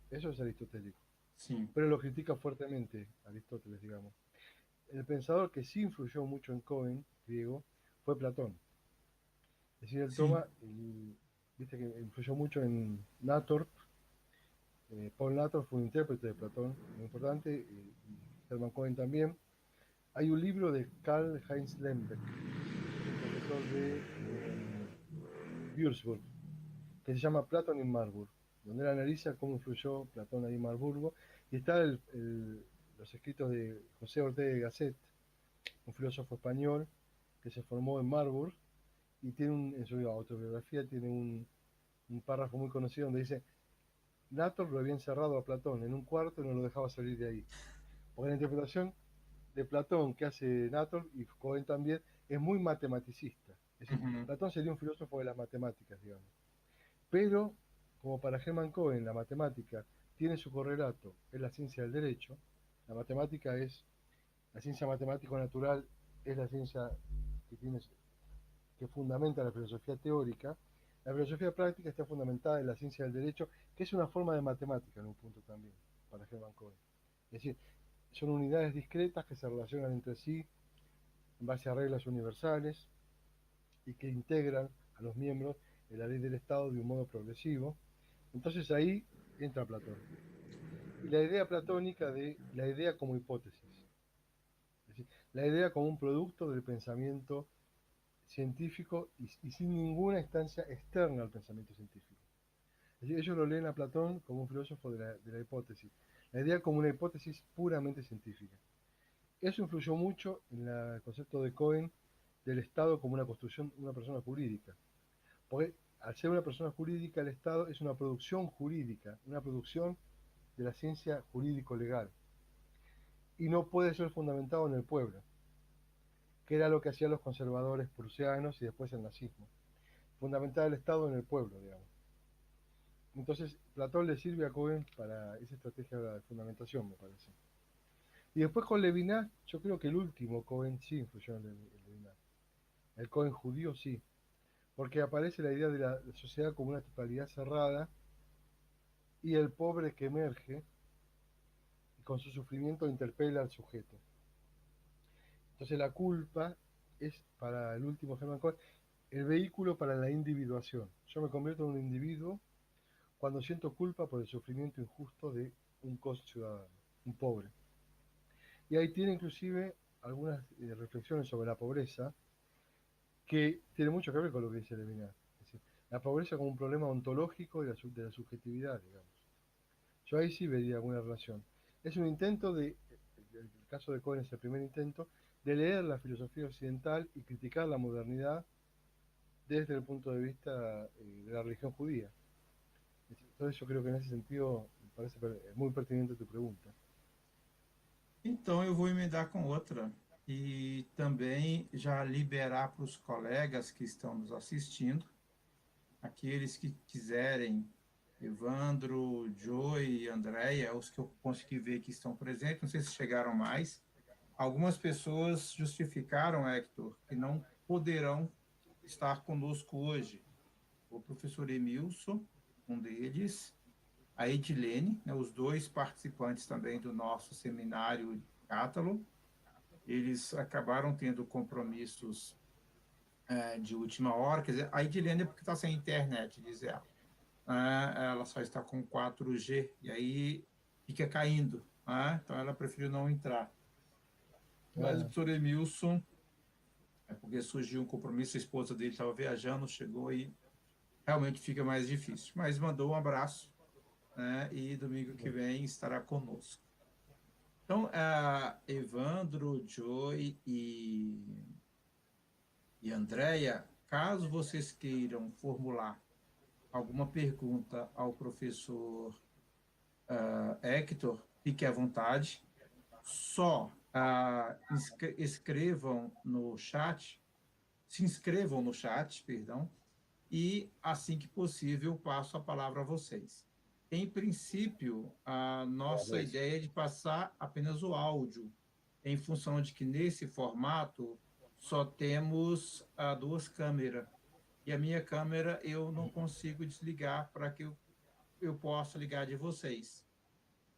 Eso es aristotélico. Sim. Pero lo critica fuertemente Aristóteles, digamos. El pensador que sí influyó mucho en Cohen, griego, fue Platón. Es decir, él Sim. toma, viste que influyó mucho en Nator. Paul Nator fue un intérprete de Platón muy importante, y Hermann Cohen también. Hay un libro de Karl Heinz Lembeck, que es un profesor de Würzburg, que se llama Platón en Marburg, donde él analiza cómo influyó Platón ahí en Marburgo, y está los escritos de José Ortega y Gasset, un filósofo español que se formó en Marburg, y tiene en su autobiografía tiene un párrafo muy conocido donde dice: Nator lo había encerrado a Platón en un cuarto y no lo dejaba salir de ahí. Porque la interpretación de Platón que hace Nator, y Cohen también, es muy matematicista. Es decir, Uhum. Platón sería un filósofo de las matemáticas, digamos. Pero, como para Hermann Cohen, la matemática tiene su correlato, es la ciencia del derecho. La matemática es, la ciencia matemático-natural es la ciencia que que fundamenta la filosofía teórica. La filosofía práctica está fundamentada en la ciencia del derecho, que es una forma de matemática en un punto también, para Hermann Cohen. Es decir, son unidades discretas que se relacionan entre sí en base a reglas universales y que integran a los miembros en la ley del Estado de un modo progresivo. Entonces ahí entra Platón. Y la idea platónica de la idea como hipótesis, es decir, la idea como un producto del pensamiento científico y sin ninguna instancia externa al pensamiento científico. Es decir, ellos lo leen a Platón como un filósofo de la hipótesis, la idea como una hipótesis puramente científica. Eso influyó mucho en el concepto de Cohen del Estado como una construcción, una persona jurídica. Porque al ser una persona jurídica, el Estado es una producción jurídica, una producción de la ciencia jurídico-legal. Y no puede ser fundamentado en el pueblo, que era lo que hacían los conservadores prusianos y después el nazismo. Fundamentar el Estado en el pueblo, digamos. Entonces, Platón le sirve a Cohen para esa estrategia de fundamentación, me parece. Y después con Levinas, yo creo que el último Cohen sí influyó en Levinas. El Cohen judío sí, porque aparece la idea de la sociedad como una totalidad cerrada y el pobre que emerge y con su sufrimiento interpela al sujeto. Entonces la culpa es, para el último Hermann Cohen, el vehículo para la individuación. Yo me convierto en un individuo cuando siento culpa por el sufrimiento injusto de un conciudadano, un pobre. Y ahí tiene inclusive algunas reflexiones sobre la pobreza que tiene mucho que ver con lo que dice Levinas. Es decir, la pobreza como un problema ontológico de la subjetividad, digamos. Yo ahí sí vería alguna relación. Es un intento el caso de Cohen es el primer intento, de leer la filosofía occidental y criticar la modernidad desde el punto de vista de la religión judía. Entonces yo creo que en esse sentido me parece muy pertinente tu pregunta. Então eu vou emendar com outra e também já liberar para os colegas que estão nos assistindo, aqueles que quiserem, Evandro, Joey, Andréia, os que eu consegui ver que estão presentes, não sei se chegaram mais. Algumas pessoas justificaram, Hector, que não poderão estar conosco hoje. O professor Emilson, um deles, a Edilene, né, os dois participantes também do nosso seminário Cátalo, eles acabaram tendo compromissos de última hora, quer dizer, a Edilene é porque está sem internet, diz ela. Ela só está com 4G, e aí fica caindo, então ela preferiu não entrar. Mas o professor Emilson, é porque surgiu um compromisso, a esposa dele estava viajando, chegou e realmente fica mais difícil. Mas mandou um abraço, né? E domingo que vem estará conosco. Então, Evandro, Joy e Andréia, caso vocês queiram formular alguma pergunta ao professor Hector, fique à vontade. Só escrevam no chat, se inscrevam no chat, perdão, e assim que possível passo a palavra a vocês. Em princípio, a nossa ideia é de passar apenas o áudio, em função de que nesse formato só temos duas câmeras. E a minha câmera eu não consigo desligar para que eu possa ligar de vocês.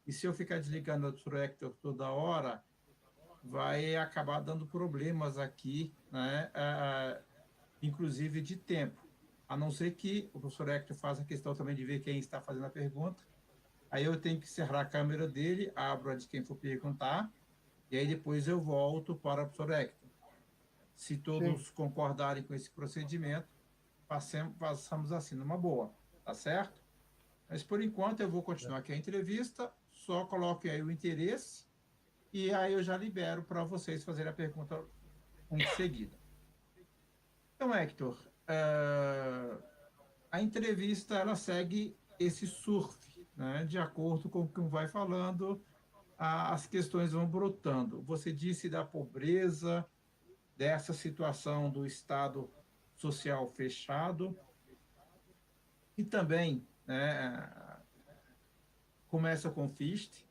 E se eu ficar desligando o Hector toda hora, vai acabar dando problemas aqui, né? Inclusive de tempo. A não ser que o professor Hector faça questão também de ver quem está fazendo a pergunta. Aí eu tenho que encerrar a câmera dele, abro a de quem for perguntar, e aí depois eu volto para o professor Hector. Se todos concordarem com esse procedimento, passamos assim numa boa, tá certo? Mas por enquanto eu vou continuar aqui a entrevista, só coloquem aí o interesse e aí eu já libero para vocês fazerem a pergunta em seguida. Então, Hector, a entrevista ela segue esse surf, né? De acordo com o que vai falando, as questões vão brotando. Você disse da pobreza, dessa situação do Estado social fechado, e também, né, começa com FIST,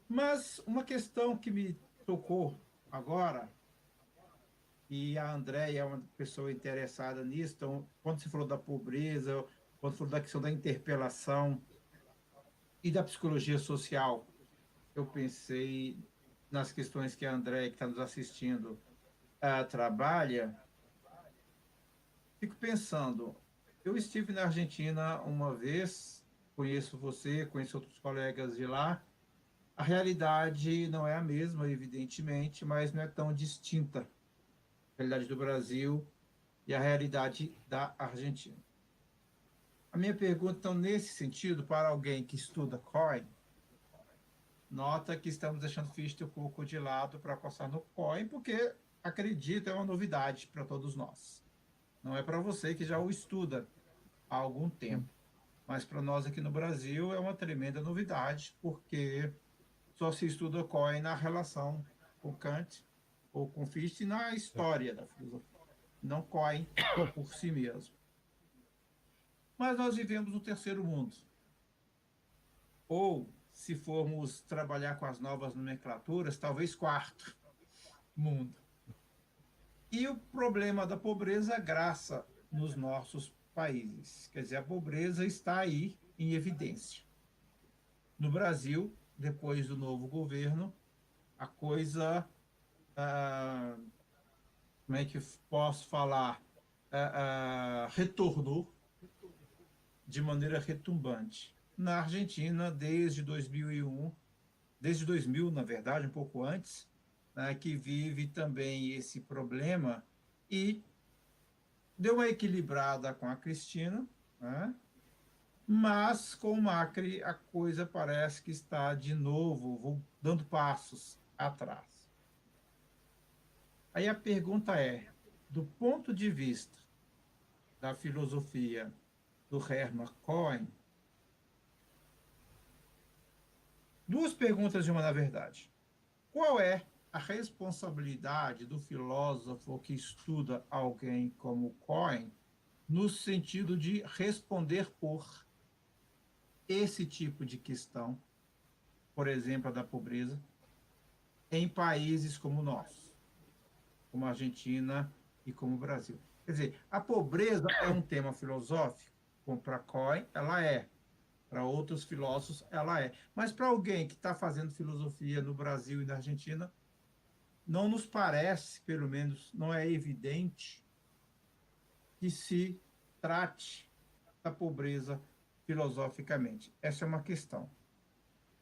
mas uma questão que me tocou agora, e a Andréia é uma pessoa interessada nisso, então, quando você falou da pobreza, quando falou da questão da interpelação e da psicologia social, eu pensei nas questões que a Andréia, que está nos assistindo, trabalha. Fico pensando, eu estive na Argentina uma vez, conheço você, conheço outros colegas de lá. A realidade não é a mesma, evidentemente, mas não é tão distinta. A realidade do Brasil e a realidade da Argentina. A minha pergunta, então, nesse sentido, para alguém que estuda COI, nota que estamos deixando Fichte um pouco de lado para passar no COI, porque, acredito, é uma novidade para todos nós. Não é para você que já o estuda há algum tempo. Mas para nós aqui no Brasil é uma tremenda novidade, porque só se estuda COI na relação com Kant ou com Fichte na história da filosofia, não COI por si mesmo. Mas nós vivemos no terceiro mundo. Ou, se formos trabalhar com as novas nomenclaturas, talvez quarto mundo. E o problema da pobreza graça nos nossos países. Quer dizer, a pobreza está aí em evidência. No Brasil, depois do novo governo, a coisa, como é que posso falar, retornou de maneira retumbante. Na Argentina, desde 2001, desde 2000, na verdade, um pouco antes, né, que vive também esse problema e deu uma equilibrada com a Cristina, né? Mas com o Macri a coisa parece que está de novo dando passos atrás. Aí a pergunta é, do ponto de vista da filosofia do Hermann Cohen, duas perguntas de uma na verdade. Qual é a responsabilidade do filósofo que estuda alguém como Cohen no sentido de responder por esse tipo de questão, por exemplo, a da pobreza, em países como o nosso, como a Argentina e como o Brasil? Quer dizer, a pobreza é um tema filosófico, como para Cohen, ela é. Para outros filósofos, ela é. Mas para alguém que está fazendo filosofia no Brasil e na Argentina, não nos parece, pelo menos não é evidente, que se trate da pobreza filosoficamente. Essa é uma questão.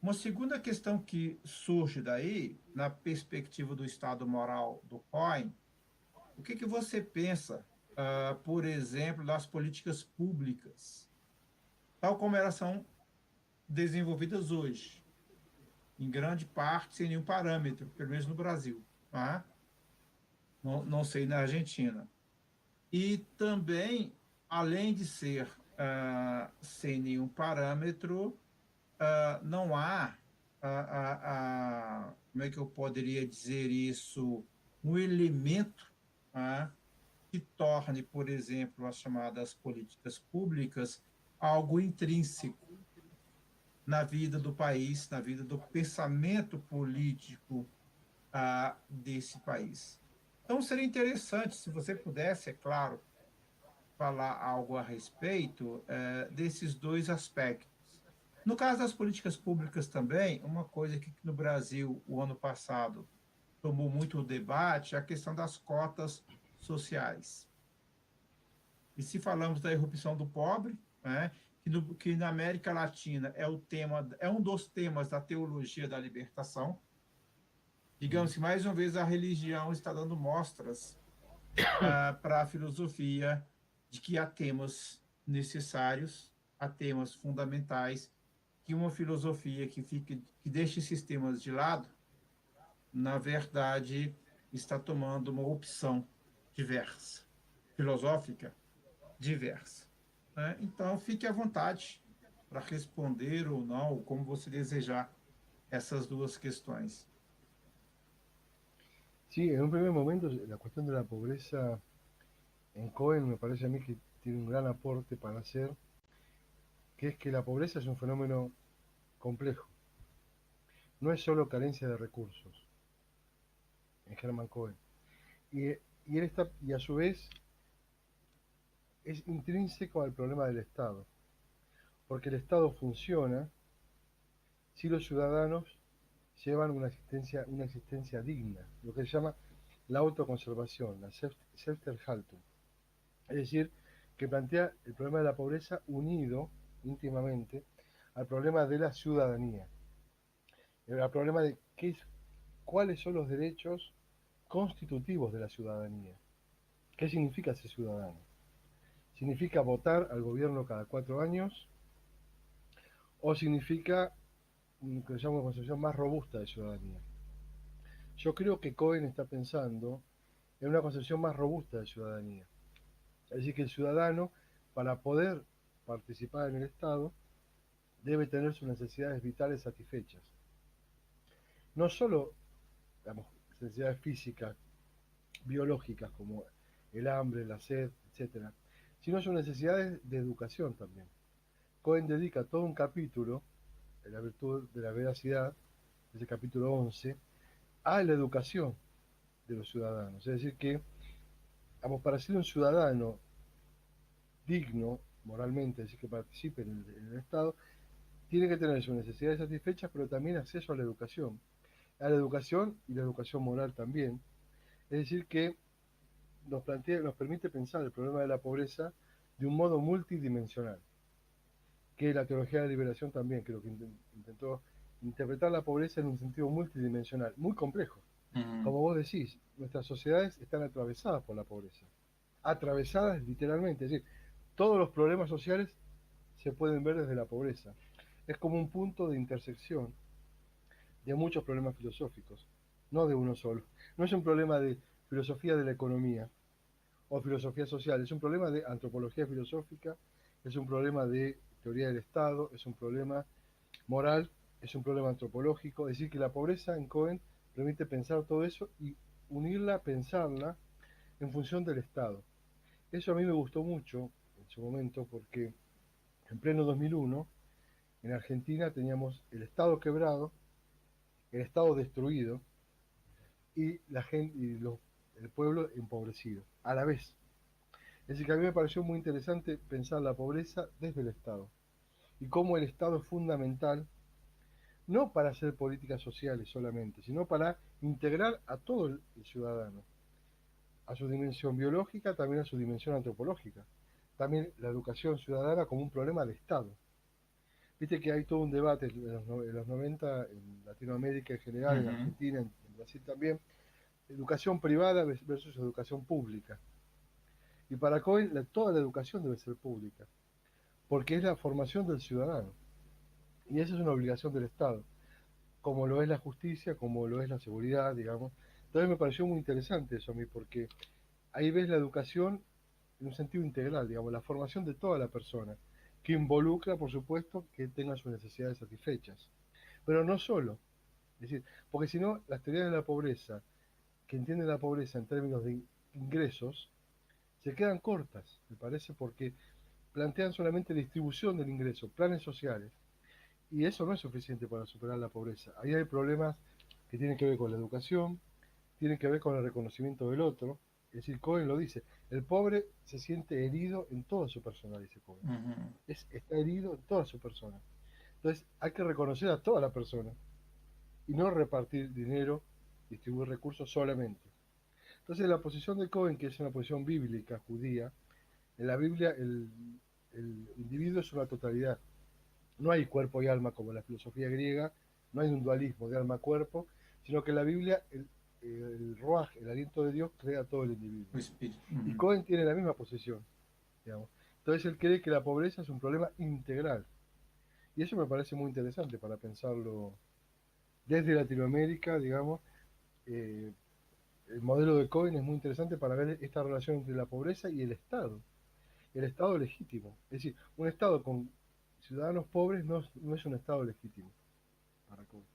Uma segunda questão que surge daí, na perspectiva do estado moral do Cohen, o que você pensa, por exemplo, das políticas públicas, tal como elas são desenvolvidas hoje, em grande parte sem nenhum parâmetro, pelo menos no Brasil, tá? Não sei na Argentina. E também, além de ser sem nenhum parâmetro, não há, como é que eu poderia dizer isso, um elemento que torne, por exemplo, as chamadas políticas públicas algo intrínseco na vida do país, na vida do pensamento político desse país. Então, seria interessante se você pudesse, é claro, falar algo a respeito desses dois aspectos. No caso das políticas públicas também, uma coisa que no Brasil, o ano passado, tomou muito o debate é a questão das cotas sociais. E se falamos da irrupção do pobre, né, que na América Latina é um dos temas da teologia da libertação, digamos que mais uma vez a religião está dando mostras para a filosofia de que há temas necessários, há temas fundamentais, que uma filosofia que deixa esses temas de lado, na verdade, está tomando uma opção diversa, filosófica diversa. Né? Então, fique à vontade para responder ou não, como você desejar, essas duas questões. Sí, en un primer momento la cuestión de la pobreza en Cohen me parece a mí que tiene un gran aporte para hacer, que es que la pobreza es un fenómeno complejo. No es solo carencia de recursos, en Hermann Cohen. Y, y él está, y a su vez es intrínseco al problema del Estado, porque el Estado funciona si los ciudadanos llevan una existencia digna, lo que se llama la autoconservación, la Selbsterhaltung. Es decir, que plantea el problema de la pobreza unido íntimamente al problema de la ciudadanía, al problema de cuáles son los derechos constitutivos de la ciudadanía. ¿Qué significa ser ciudadano? ¿Significa votar al gobierno cada 4 años? ¿O significa que se llama una concepción más robusta de ciudadanía? Yo creo que Cohen está pensando en una concepción más robusta de ciudadanía. Es decir, que el ciudadano, para poder participar en el Estado, debe tener sus necesidades vitales satisfechas. No solo, digamos, necesidades físicas, biológicas, como el hambre, la sed, etcétera, sino sus necesidades de educación también. Cohen dedica todo un capítulo, en la virtud de la veracidad, ese capítulo 11, a la educación de los ciudadanos. Es decir, que digamos, para ser un ciudadano digno moralmente, es decir, que participe en el Estado, tiene que tener sus necesidades satisfechas, pero también acceso a la educación y la educación moral también. Es decir, que nos permite pensar el problema de la pobreza de un modo multidimensional, que la teología de la liberación también creo que intentó interpretar la pobreza en un sentido multidimensional, muy complejo. Como vos decís, nuestras sociedades están atravesadas por la pobreza, atravesadas literalmente, es decir, todos los problemas sociales se pueden ver desde la pobreza. Es como un punto de intersección de muchos problemas filosóficos, no de uno solo. No es un problema de filosofía de la economía o filosofía social, es un problema de antropología filosófica, es un problema de teoría del Estado, es un problema moral, es un problema antropológico. Es decir, que la pobreza en Cohen permite pensar todo eso y unirla, pensarla en función del Estado. Eso a mí me gustó mucho en su momento porque en pleno 2001 en Argentina teníamos el Estado quebrado, el Estado destruido y la gente el pueblo empobrecido a la vez. Es decir, que a mí me pareció muy interesante pensar la pobreza desde el Estado y cómo el Estado es fundamental no para hacer políticas sociales solamente, sino para integrar a todo el ciudadano, a su dimensión biológica, también a su dimensión antropológica, también la educación ciudadana como un problema de Estado. Viste que hay todo un debate en los 90 en Latinoamérica en general, en Uhum. Argentina, en Brasil también, educación privada versus educación pública. Y para Cohen toda la educación debe ser pública, porque es la formación del ciudadano. Y esa es una obligación del Estado, como lo es la justicia, como lo es la seguridad, digamos. Entonces me pareció muy interesante eso a mí, porque ahí ves la educación en un sentido integral, digamos, la formación de toda la persona, que involucra, por supuesto, que tenga sus necesidades satisfechas. Pero no solo, es decir, porque si no, las teorías de la pobreza, que entienden la pobreza en términos de ingresos, se quedan cortas, me parece, porque plantean solamente distribución del ingreso, planes sociales, y eso no es suficiente para superar la pobreza. Ahí hay problemas que tienen que ver con la educación, tienen que ver con el reconocimiento del otro. Es decir, Cohen lo dice, el pobre se siente herido en toda su persona, dice Cohen. Uhum. Está herido en toda su persona. Entonces hay que reconocer a toda la persona y no repartir dinero, distribuir recursos solamente. Entonces la posición de Cohen, que es una posición bíblica, judía, en la Biblia el individuo es una totalidad. No hay cuerpo y alma como en la filosofía griega, no hay un dualismo de alma-cuerpo, sino que en la Biblia el Ruach, el aliento de Dios, crea todo el individuo. O espírito. Y Uhum. Cohen tiene la misma posición, digamos. Entonces él cree que la pobreza es un problema integral. Y eso me parece muy interesante para pensarlo desde Latinoamérica, digamos. eh, el modelo de Cohen es muy interesante para ver esta relación entre la pobreza y el Estado legítimo. Es decir, un Estado con ciudadanos pobres no es un Estado legítimo para Cohen.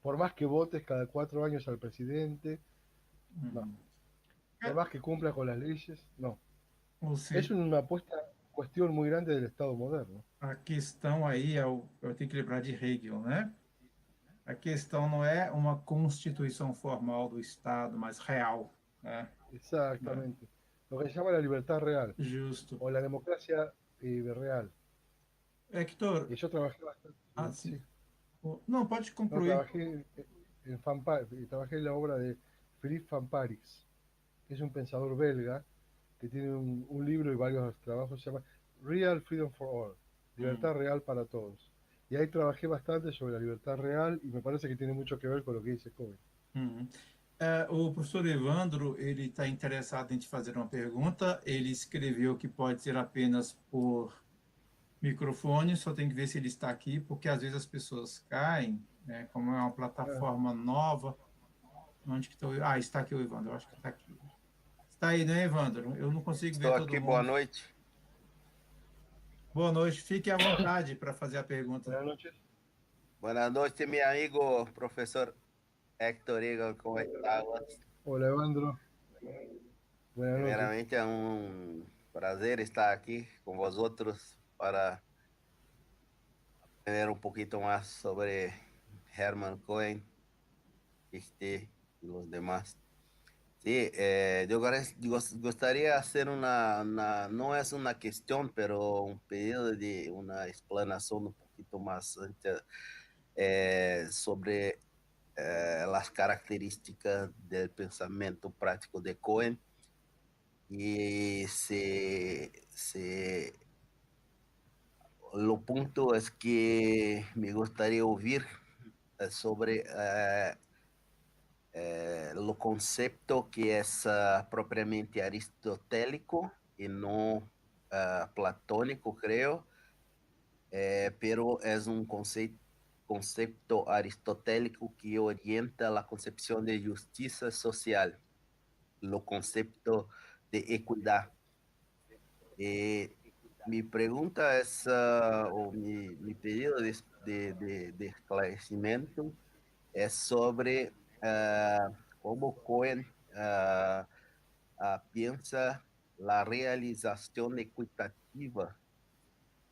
Por más que votes cada 4 años al presidente, no. Uhum. Por É, más que cumpla con las leyes, no. ou Es seja, una cuestión muy grande del Estado moderno. a questão aí é o, eu tenho que lembrar de Hegel, né? A questão não é uma constituição formal do Estado, mas real, né? Exactamente. Lo que se llama la libertad real Justo. o la democracia real. Héctor, Y yo trabajé bastante. ah, sim. Sí, Não, pode no, concluir. trabajé trabajé en la obra de Philippe Van Parijs, que es un pensador belga que tiene un libro y varios trabajos, se llama Real Freedom for All, Hum. Libertad Real para Todos. Y ahí trabajé bastante sobre la libertad real y me parece que tiene mucho que ver con lo que dice Cohen. Uhum. É, o professor Evandro, ele está interessado em te fazer uma pergunta. Ele escreveu que pode ser apenas por microfone, só tem que ver se ele está aqui, porque às vezes as pessoas caem, né, como é uma Ah, plataforma nova. Onde que está o... Ah, está aqui o Evandro, eu acho que está aqui. Está aí, né, Evandro? Eu não consigo ver Estou todo aqui, boa mundo. noite. Boa noite, fique à vontade para fazer a pergunta. buenas noches. Buenas noches, mi amigo profesor Héctor Egan, ¿cómo estás? Hola Evandro, buenas noches. Primeramente, é um prazer estar aqui com vosotros para aprender um pouquinho mais sobre Hermann Cohen y los demás. Sí, yo gustaría hacer no es una cuestión, pero un pedido de una explanación un poquito más sobre las características del pensamiento práctico de Cohen y lo punto es que me gustaría oír sobre lo concepto que es propiamente aristotélico y no platónico, creo, pero es un concepto aristotélico que orienta la concepción de justicia social, lo concepto de equidad. Eh, Mi pregunta es, o mi pedido de esclarecimiento es sobre cómo Cohen piensa la realización equitativa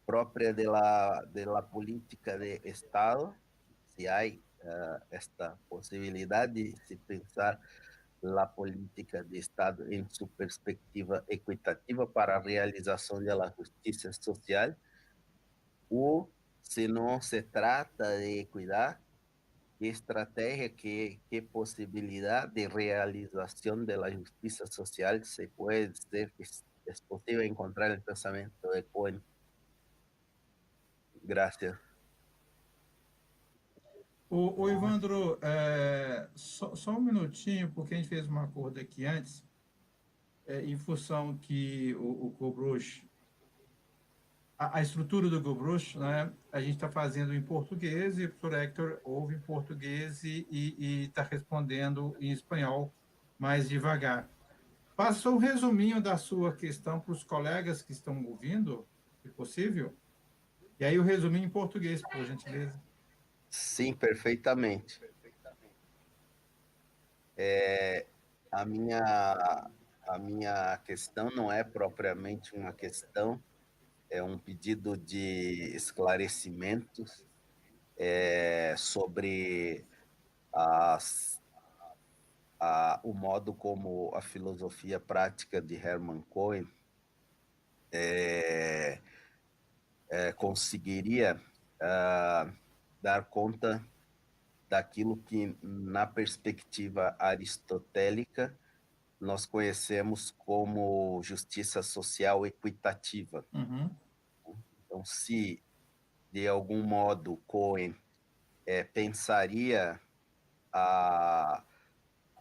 propia de la política de Estado, si hay esta posibilidad de se pensar la política de Estado en su perspectiva equitativa para realización de la justicia social, o si no se trata de equidad, qué estrategia, qué posibilidad de realización de la justicia social se puede ser que es posible encontrar en el pensamiento de Cohen. Gracias. O Ivandro, só um minutinho, porque a gente fez uma acordo aqui antes, em função que o Cobruch, a estrutura do Cobruch, né, a gente está fazendo em português e o professor Hector ouve em português e está respondendo em espanhol mais devagar. Passa um resuminho da sua questão para os colegas que estão ouvindo, se possível. E aí o resuminho em português, por gentileza. Sim, perfeitamente. A minha questão não é propriamente uma questão, é um pedido de esclarecimentos sobre as, o modo como a filosofia prática de Hermann Cohen conseguiria dar conta daquilo que, na perspectiva aristotélica, nós conhecemos como justiça social equitativa. Uhum. Então, se de algum modo Cohen pensaria a,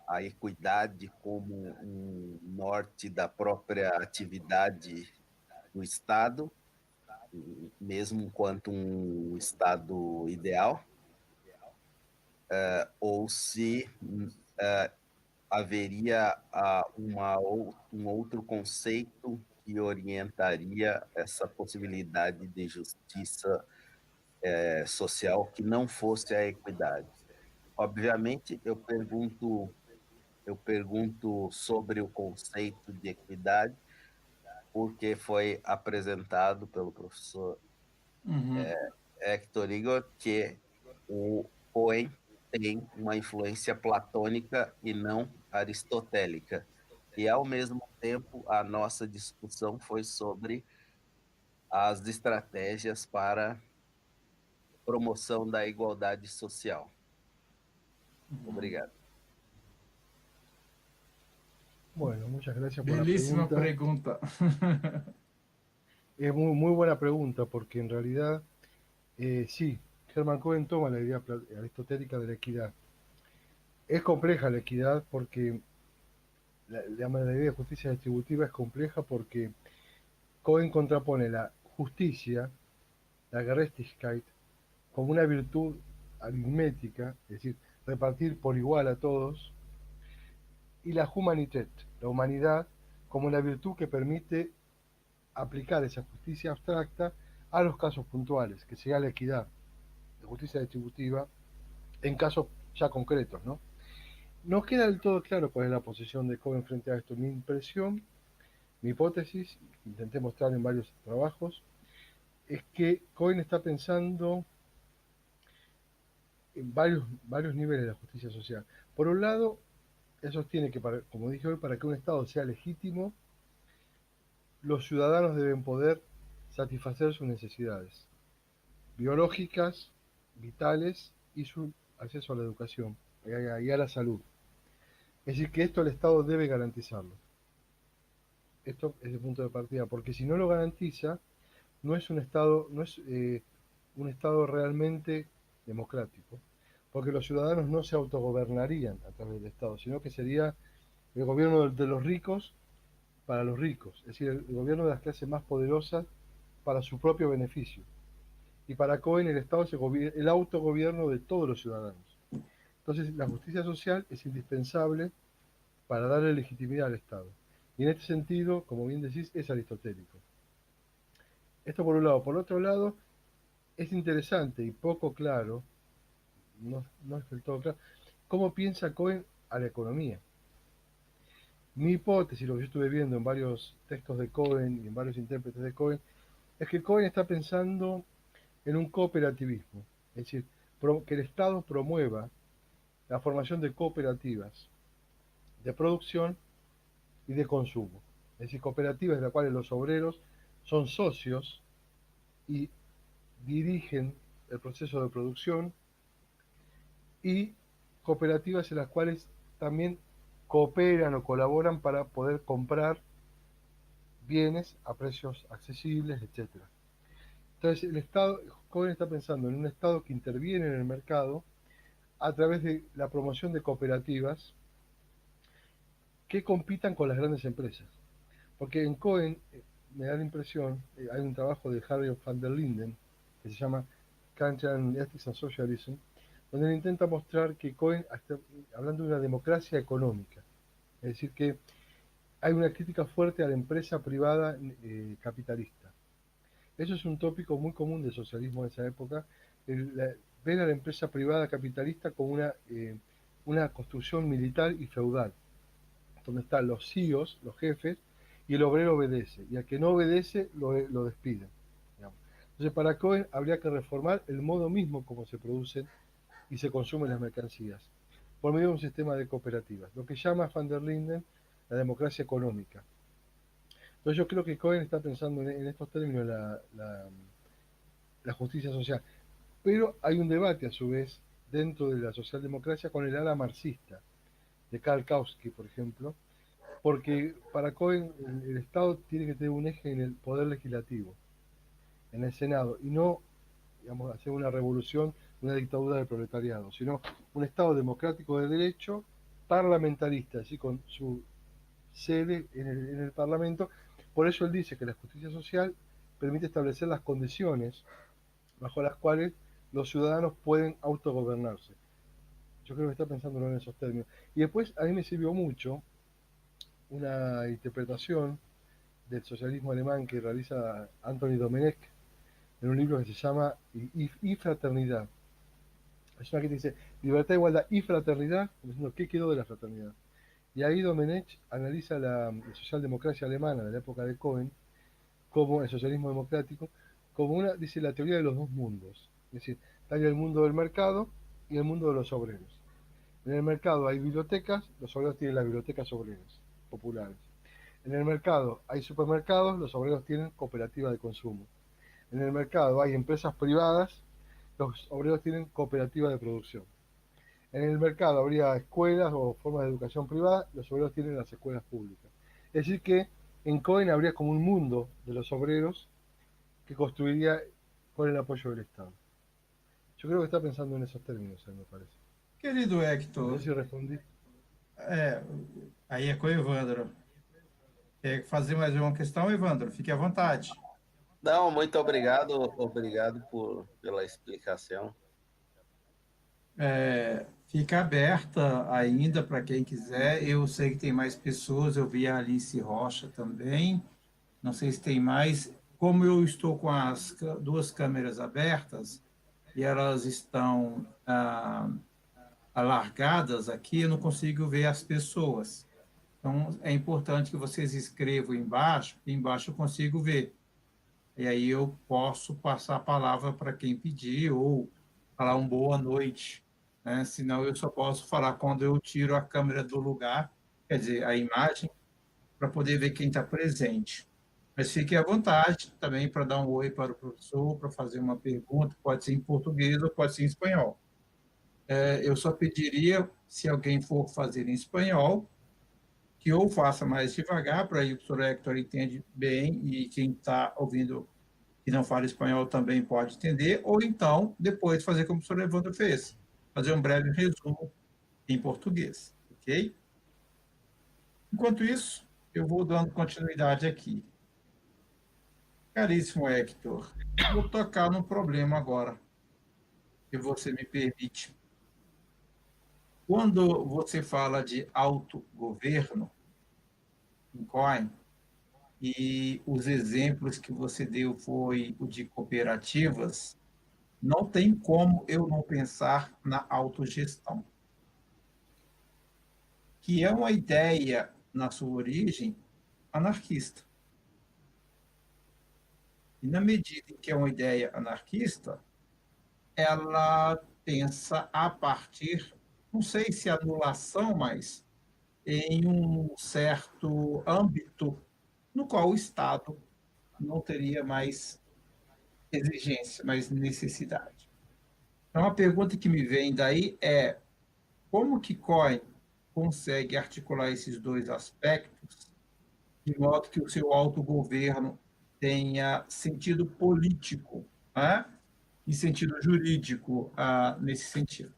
a equidade como um norte da própria atividade do Estado, mesmo enquanto um Estado ideal, ou se haveria um outro conceito que orientaria essa possibilidade de justiça social que não fosse a equidade. Obviamente, eu pergunto sobre o conceito de equidade porque foi apresentado pelo professor Uhum. Hector Igor que o Cohen tem uma influência platônica e não aristotélica. E, ao mesmo tempo, a nossa discussão foi sobre as estratégias para promoção da igualdade social. Obrigado. Bueno, muchas gracias por la Belíssima pregunta. pergunta. Es muy buena pregunta porque en realidad, sí, Hermann Cohen toma la idea aristotélica de la equidad. Es compleja la equidad porque la idea de justicia distributiva es compleja porque Cohen contrapone la justicia, la Gerechtigkeit, como una virtud aritmética, es decir, repartir por igual a todos, y la Humanität, la humanidad, como la virtud que permite aplicar esa justicia abstracta a los casos puntuales, que sería la equidad, la justicia distributiva, en casos ya concretos, ¿no? No queda del todo claro cuál es la posición de Cohen frente a esto. Mi impresión, mi hipótesis, intenté mostrar en varios trabajos, es que Cohen está pensando en varios niveles de la justicia social. Por un lado, él sostiene que, como dije hoy, para que un Estado sea legítimo, los ciudadanos deben poder satisfacer sus necesidades biológicas, vitales y su acceso a la educación y a la salud. Es decir, que esto el Estado debe garantizarlo. Esto es el punto de partida, porque si no lo garantiza, no es un Estado, no es un Estado realmente democrático, porque los ciudadanos no se autogobernarían a través del Estado, sino que sería el gobierno de los ricos para los ricos, es decir, el gobierno de las clases más poderosas para su propio beneficio. Y para Cohen el Estado es el autogobierno de todos los ciudadanos. Entonces la justicia social es indispensable para darle legitimidad al Estado. Y en este sentido, como bien decís, es aristotélico. Esto por un lado. Por otro lado, es interesante y poco claro, no es del todo claro, cómo piensa Cohen a la economía. Mi hipótesis, lo que yo estuve viendo en varios textos de Cohen y en varios intérpretes de Cohen, es que Cohen está pensando en un cooperativismo, es decir, que el Estado promueva la formación de cooperativas de producción y de consumo. Es decir, cooperativas en las cuales los obreros son socios y dirigen el proceso de producción y cooperativas en las cuales también cooperan o colaboran para poder comprar bienes a precios accesibles, etcétera. Entonces, el Estado, Cohen está pensando en un Estado que interviene en el mercado, a través de la promoción de cooperativas que compitan con las grandes empresas. Porque en Cohen me da la impresión, hay un trabajo de Harry van der Linden que se llama Kantian Ethics and Socialism, donde él intenta mostrar que Cohen está hablando de una democracia económica. Es decir, que hay una crítica fuerte a la empresa privada capitalista. Eso es un tópico muy común del socialismo de esa época, ver a la empresa privada capitalista como una construcción militar y feudal, donde están los CEOs, los jefes, y el obrero obedece, y al que no obedece lo despiden. Digamos. Entonces, para Cohen habría que reformar el modo mismo como se producen y se consumen las mercancías, por medio de un sistema de cooperativas, lo que llama van der Linden la democracia económica. Entonces yo creo que Cohen está pensando en estos términos la justicia social. Pero hay un debate a su vez dentro de la socialdemocracia con el ala marxista, de Karl Kautsky, por ejemplo, porque para Cohen el Estado tiene que tener un eje en el poder legislativo, en el Senado, y no, digamos, hacer una revolución, una dictadura del proletariado, sino un Estado democrático de derecho, parlamentarista, así con su sede en el Parlamento. Por eso él dice que la justicia social permite establecer las condiciones bajo las cuales los ciudadanos pueden autogobernarse. Yo creo que está pensándolo en esos términos. Y después a mí me sirvió mucho una interpretación del socialismo alemán que realiza Anthony Domenech en un libro que se llama Y Fraternidad. Es una que dice libertad, igualdad y fraternidad, diciendo qué quedó de la fraternidad. Y ahí Domenech analiza la socialdemocracia alemana de la época de Cohen, como el socialismo democrático, como dice, la teoría de los dos mundos. Es decir, está el mundo del mercado y el mundo de los obreros. En el mercado hay bibliotecas, los obreros tienen las bibliotecas obreras, populares. En el mercado hay supermercados, los obreros tienen cooperativas de consumo. En el mercado hay empresas privadas, los obreros tienen cooperativas de producción. En el mercado habría escuelas o formas de educación privada, los obreros tienen las escuelas públicas. Es decir que en Cohen habría como un mundo de los obreros que construiría con el apoyo del Estado. Yo creo que está pensando en esos términos, me parece. Querido No Hector, sé si respondí. aí é com o Evandro. Quer fazer mais uma questão, Evandro? Fique à vontade. Não, muito obrigado pela explicação. Fica aberta ainda para quem quiser. Eu sei que tem mais pessoas, eu vi a Alice Rocha também. Não sei se tem mais. Como eu estou com as duas câmeras abertas e elas estão alargadas aqui, eu não consigo ver as pessoas. Então, é importante que vocês escrevam embaixo, e embaixo eu consigo ver. E aí eu posso passar a palavra para quem pedir ou falar uma boa noite, né? Senão eu só posso falar quando eu tiro a câmera do lugar, quer dizer, a imagem, para poder ver quem está presente. Mas fique à vontade também para dar um oi para o professor, para fazer uma pergunta, pode ser em português ou pode ser em espanhol. Eu só pediria, se alguém for fazer em espanhol, que ou faça mais devagar, para aí o professor Hector entende bem, e quem está ouvindo que não fala espanhol também pode entender, ou então, depois, fazer como o professor Evandro fez, fazer um breve resumo em português, ok? Enquanto isso, eu vou dando continuidade aqui. Caríssimo Hector, vou tocar num problema agora, se você me permite. Quando você fala de autogoverno em Cohen, e os exemplos que você deu foi o de cooperativas, não tem como eu não pensar na autogestão, que é uma ideia, na sua origem, anarquista. E na medida em que é uma ideia anarquista, ela pensa a partir, não sei se anulação, mas em um certo âmbito no qual o Estado não teria mais exigência, mais necessidade. Então, a pergunta que me vem daí é como que Cohen consegue articular esses dois aspectos de modo que o seu autogoverno tenha sentido político, né? E sentido jurídico nesse sentido.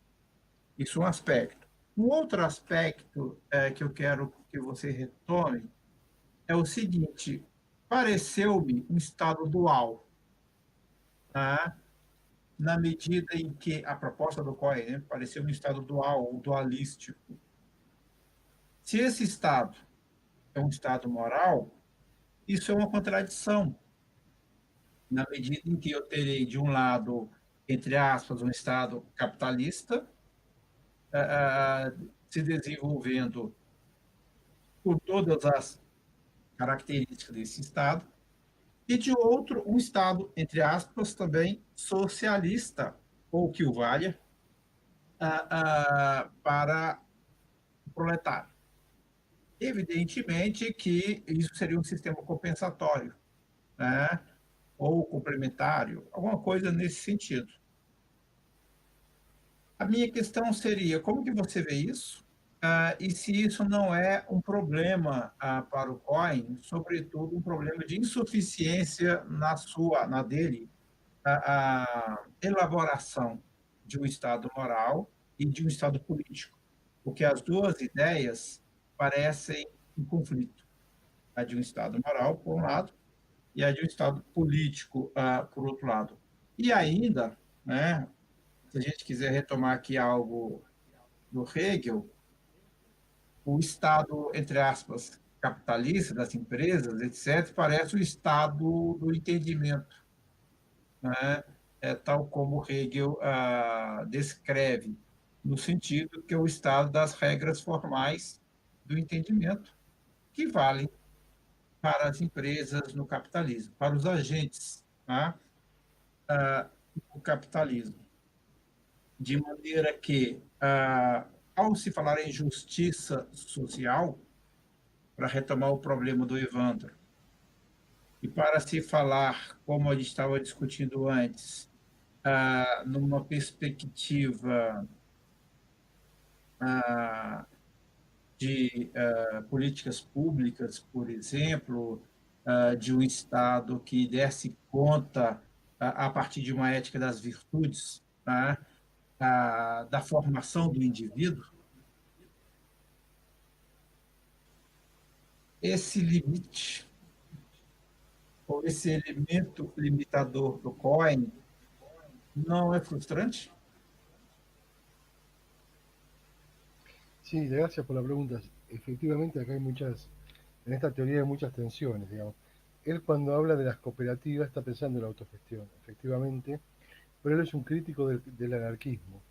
Isso é um aspecto. Um outro aspecto que eu quero que você retome é o seguinte: pareceu-me um estado dual, tá? Na medida em que a proposta do COI, né, pareceu um estado dual ou dualístico. Se esse estado é um estado moral, isso é uma contradição, na medida em que eu terei, de um lado, entre aspas, um estado capitalista, se desenvolvendo por todas as características desse estado, e de outro, um estado, entre aspas, também socialista, ou que o valha, para o proletário. Evidentemente que isso seria um sistema compensatório, né? Ou complementário, alguma coisa nesse sentido. A minha questão seria, como que você vê isso? E se isso não é um problema para o COIN, sobretudo um problema de insuficiência na dele, a elaboração de um Estado moral e de um Estado político, porque as duas ideias parecem em conflito, a de um Estado moral, por um lado, e a de um Estado político, por outro lado. E ainda, né, se a gente quiser retomar aqui algo do Hegel, o Estado, entre aspas, capitalista das empresas, etc., parece o Estado do entendimento, né? Tal como Hegel descreve, no sentido que é o Estado das regras formais do entendimento, que valem para as empresas no capitalismo, para os agentes, tá? O capitalismo. De maneira que, ao se falar em justiça social, para retomar o problema do Evandro, e para se falar, como a gente estava discutindo antes, numa perspectiva de políticas públicas, por exemplo, de um Estado que desse conta, a partir de uma ética das virtudes, tá? Da formação do indivíduo, esse limite, ou esse elemento limitador do COIN, não é frustrante? Sí, gracias por la pregunta. Efectivamente, acá hay muchas, en esta teoría hay muchas tensiones, digamos. Él cuando habla de las cooperativas está pensando en la autogestión, efectivamente, pero él es un crítico del anarquismo.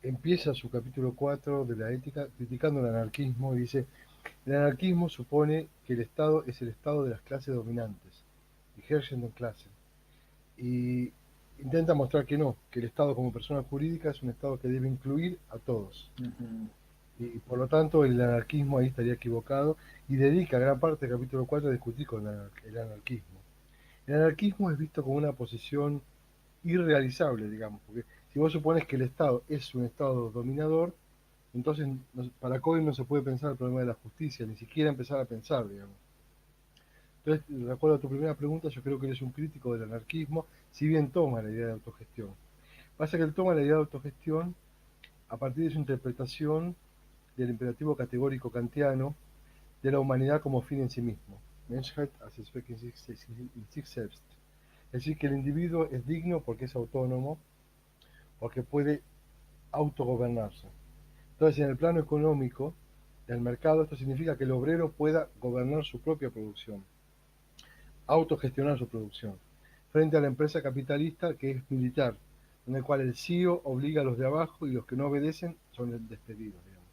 Empieza su capítulo 4 de la ética criticando el anarquismo y dice, el anarquismo supone que el Estado es el Estado de las clases dominantes, die herrschenden Klassen, y intenta mostrar que no, que el Estado como persona jurídica es un Estado que debe incluir a todos. Y por lo tanto el anarquismo ahí estaría equivocado y dedica gran parte del capítulo 4 a discutir con el anarquismo. El anarquismo es visto como una posición irrealizable, digamos, porque si vos supones que el Estado es un Estado dominador, entonces para Cohen no se puede pensar el problema de la justicia, ni siquiera empezar a pensar, digamos. Entonces, de acuerdo a tu primera pregunta, yo creo que él es un crítico del anarquismo, si bien toma la idea de autogestión. Pasa que él toma la idea de autogestión a partir de su interpretación del imperativo categórico kantiano de la humanidad como fin en sí mismo. Menschheit als Zweck in sich selbst. Es decir, que el individuo es digno porque es autónomo, porque puede autogobernarse. Entonces, en el plano económico del mercado, esto significa que el obrero pueda gobernar su propia producción, autogestionar su producción, frente a la empresa capitalista que es militar, en el cual el CEO obliga a los de abajo y los que no obedecen son despedidos, digamos.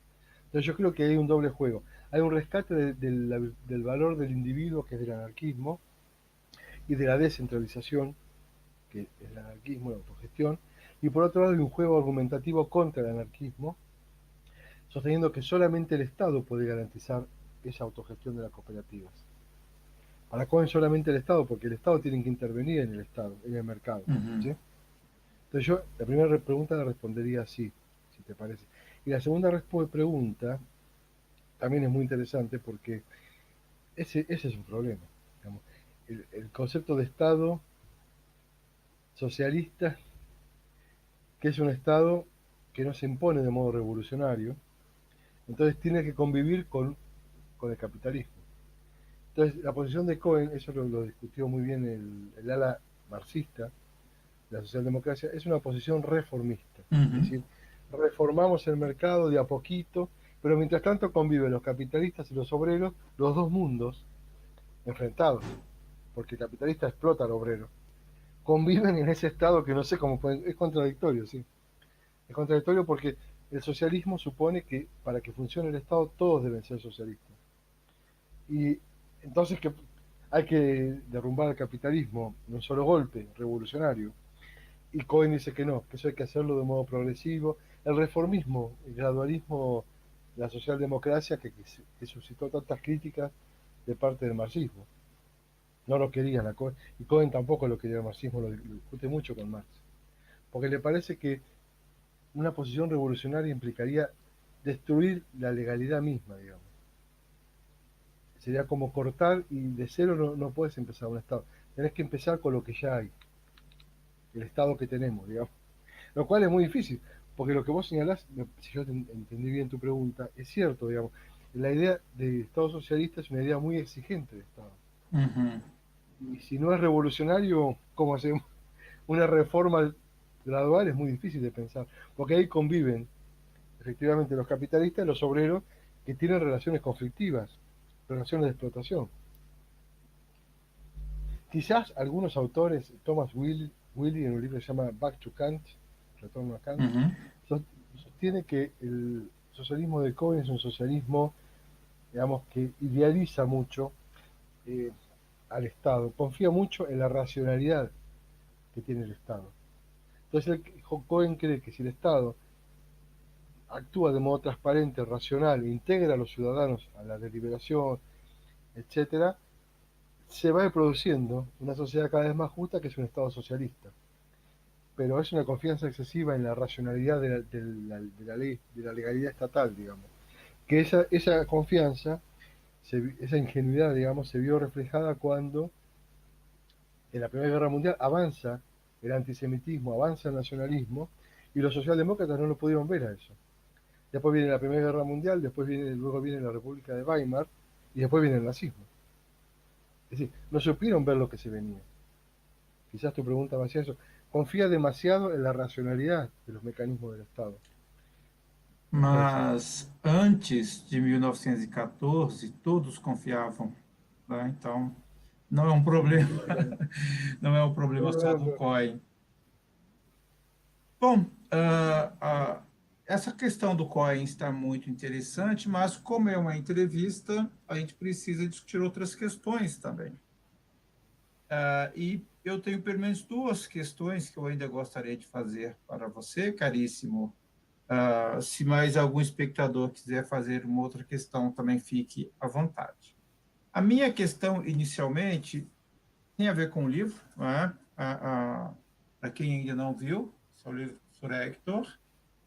Entonces yo creo que hay un doble juego. Hay un rescate del valor del individuo, que es del anarquismo, y de la descentralización, que es el anarquismo, la autogestión, y por otro lado hay un juego argumentativo contra el anarquismo, sosteniendo que solamente el Estado puede garantizar esa autogestión de las cooperativas. Para Cohen solamente el Estado, porque el Estado tiene que intervenir en el Estado, en el mercado. ¿Sí? Entonces yo la primera pregunta la respondería así, si te parece. Y la segunda pregunta también es muy interesante porque ese es un problema. Digamos. El concepto de Estado socialista, que es un Estado que no se impone de modo revolucionario, entonces tiene que convivir con el capitalismo. Entonces, la posición de Cohen, eso lo discutió muy bien el ala marxista de la socialdemocracia, es una posición reformista. Es decir, reformamos el mercado de a poquito, pero mientras tanto conviven los capitalistas y los obreros, los dos mundos enfrentados, porque el capitalista explota al obrero. Conviven en ese estado que no sé cómo pueden, es contradictorio, sí. Es contradictorio porque el socialismo supone que para que funcione el Estado todos deben ser socialistas. Y entonces que hay que derrumbar el capitalismo en un solo golpe, revolucionario. Y Cohen dice que no, que eso hay que hacerlo de modo progresivo. El reformismo, el gradualismo de la socialdemocracia que suscitó tantas críticas de parte del marxismo. No lo querían a Cohen, y Cohen tampoco lo quería el marxismo, lo discute mucho con Marx. Porque le parece que una posición revolucionaria implicaría destruir la legalidad misma, digamos. Sería como cortar y de cero no puedes empezar un Estado. Tenés que empezar con lo que ya hay, el Estado que tenemos, digamos. Lo cual es muy difícil, porque lo que vos señalás, si yo entendí bien tu pregunta, es cierto, digamos. La idea de Estado socialista es una idea muy exigente de Estado. Y si no es revolucionario, ¿cómo hacemos? Una reforma gradual es muy difícil de pensar, porque ahí conviven efectivamente los capitalistas y los obreros que tienen relaciones conflictivas, relaciones de explotación. Quizás algunos autores, Thomas Willy en un libro que se llama Back to Kant, Retorno a Kant, sostiene que el socialismo de Cohen es un socialismo, digamos, que idealiza mucho al Estado, confía mucho en la racionalidad que tiene el Estado. Entonces Cohen cree que si el Estado actúa de modo transparente, racional, integra a los ciudadanos a la deliberación, etcétera, se va produciendo una sociedad cada vez más justa que es un Estado socialista. Pero es una confianza excesiva en la racionalidad de la ley, de la legalidad estatal, digamos. Que esa confianza, esa ingenuidad, digamos, se vio reflejada cuando en la Primera Guerra Mundial avanza el antisemitismo, avanza el nacionalismo, y los socialdemócratas no lo pudieron ver a eso. Después viene la Primera Guerra Mundial, luego viene la República de Weimar, y después viene el nazismo. Es decir, no supieron ver lo que se venía. Quizás tu pregunta va hacia eso. Confía demasiado en la racionalidad de los mecanismos del Estado. Mas antes de 1914, todos confiavam, né? Então, não é um problema, não é um problema só do Cohen. Bom, essa questão do Cohen está muito interessante, mas como é uma entrevista, a gente precisa discutir outras questões também. E eu tenho pelo menos duas questões que eu ainda gostaria de fazer para você, caríssimo. Se mais algum espectador quiser fazer uma outra questão, também fique à vontade. A minha questão, inicialmente, tem a ver com o livro, né? Para quem ainda não viu, é o livro do Sr. Hector.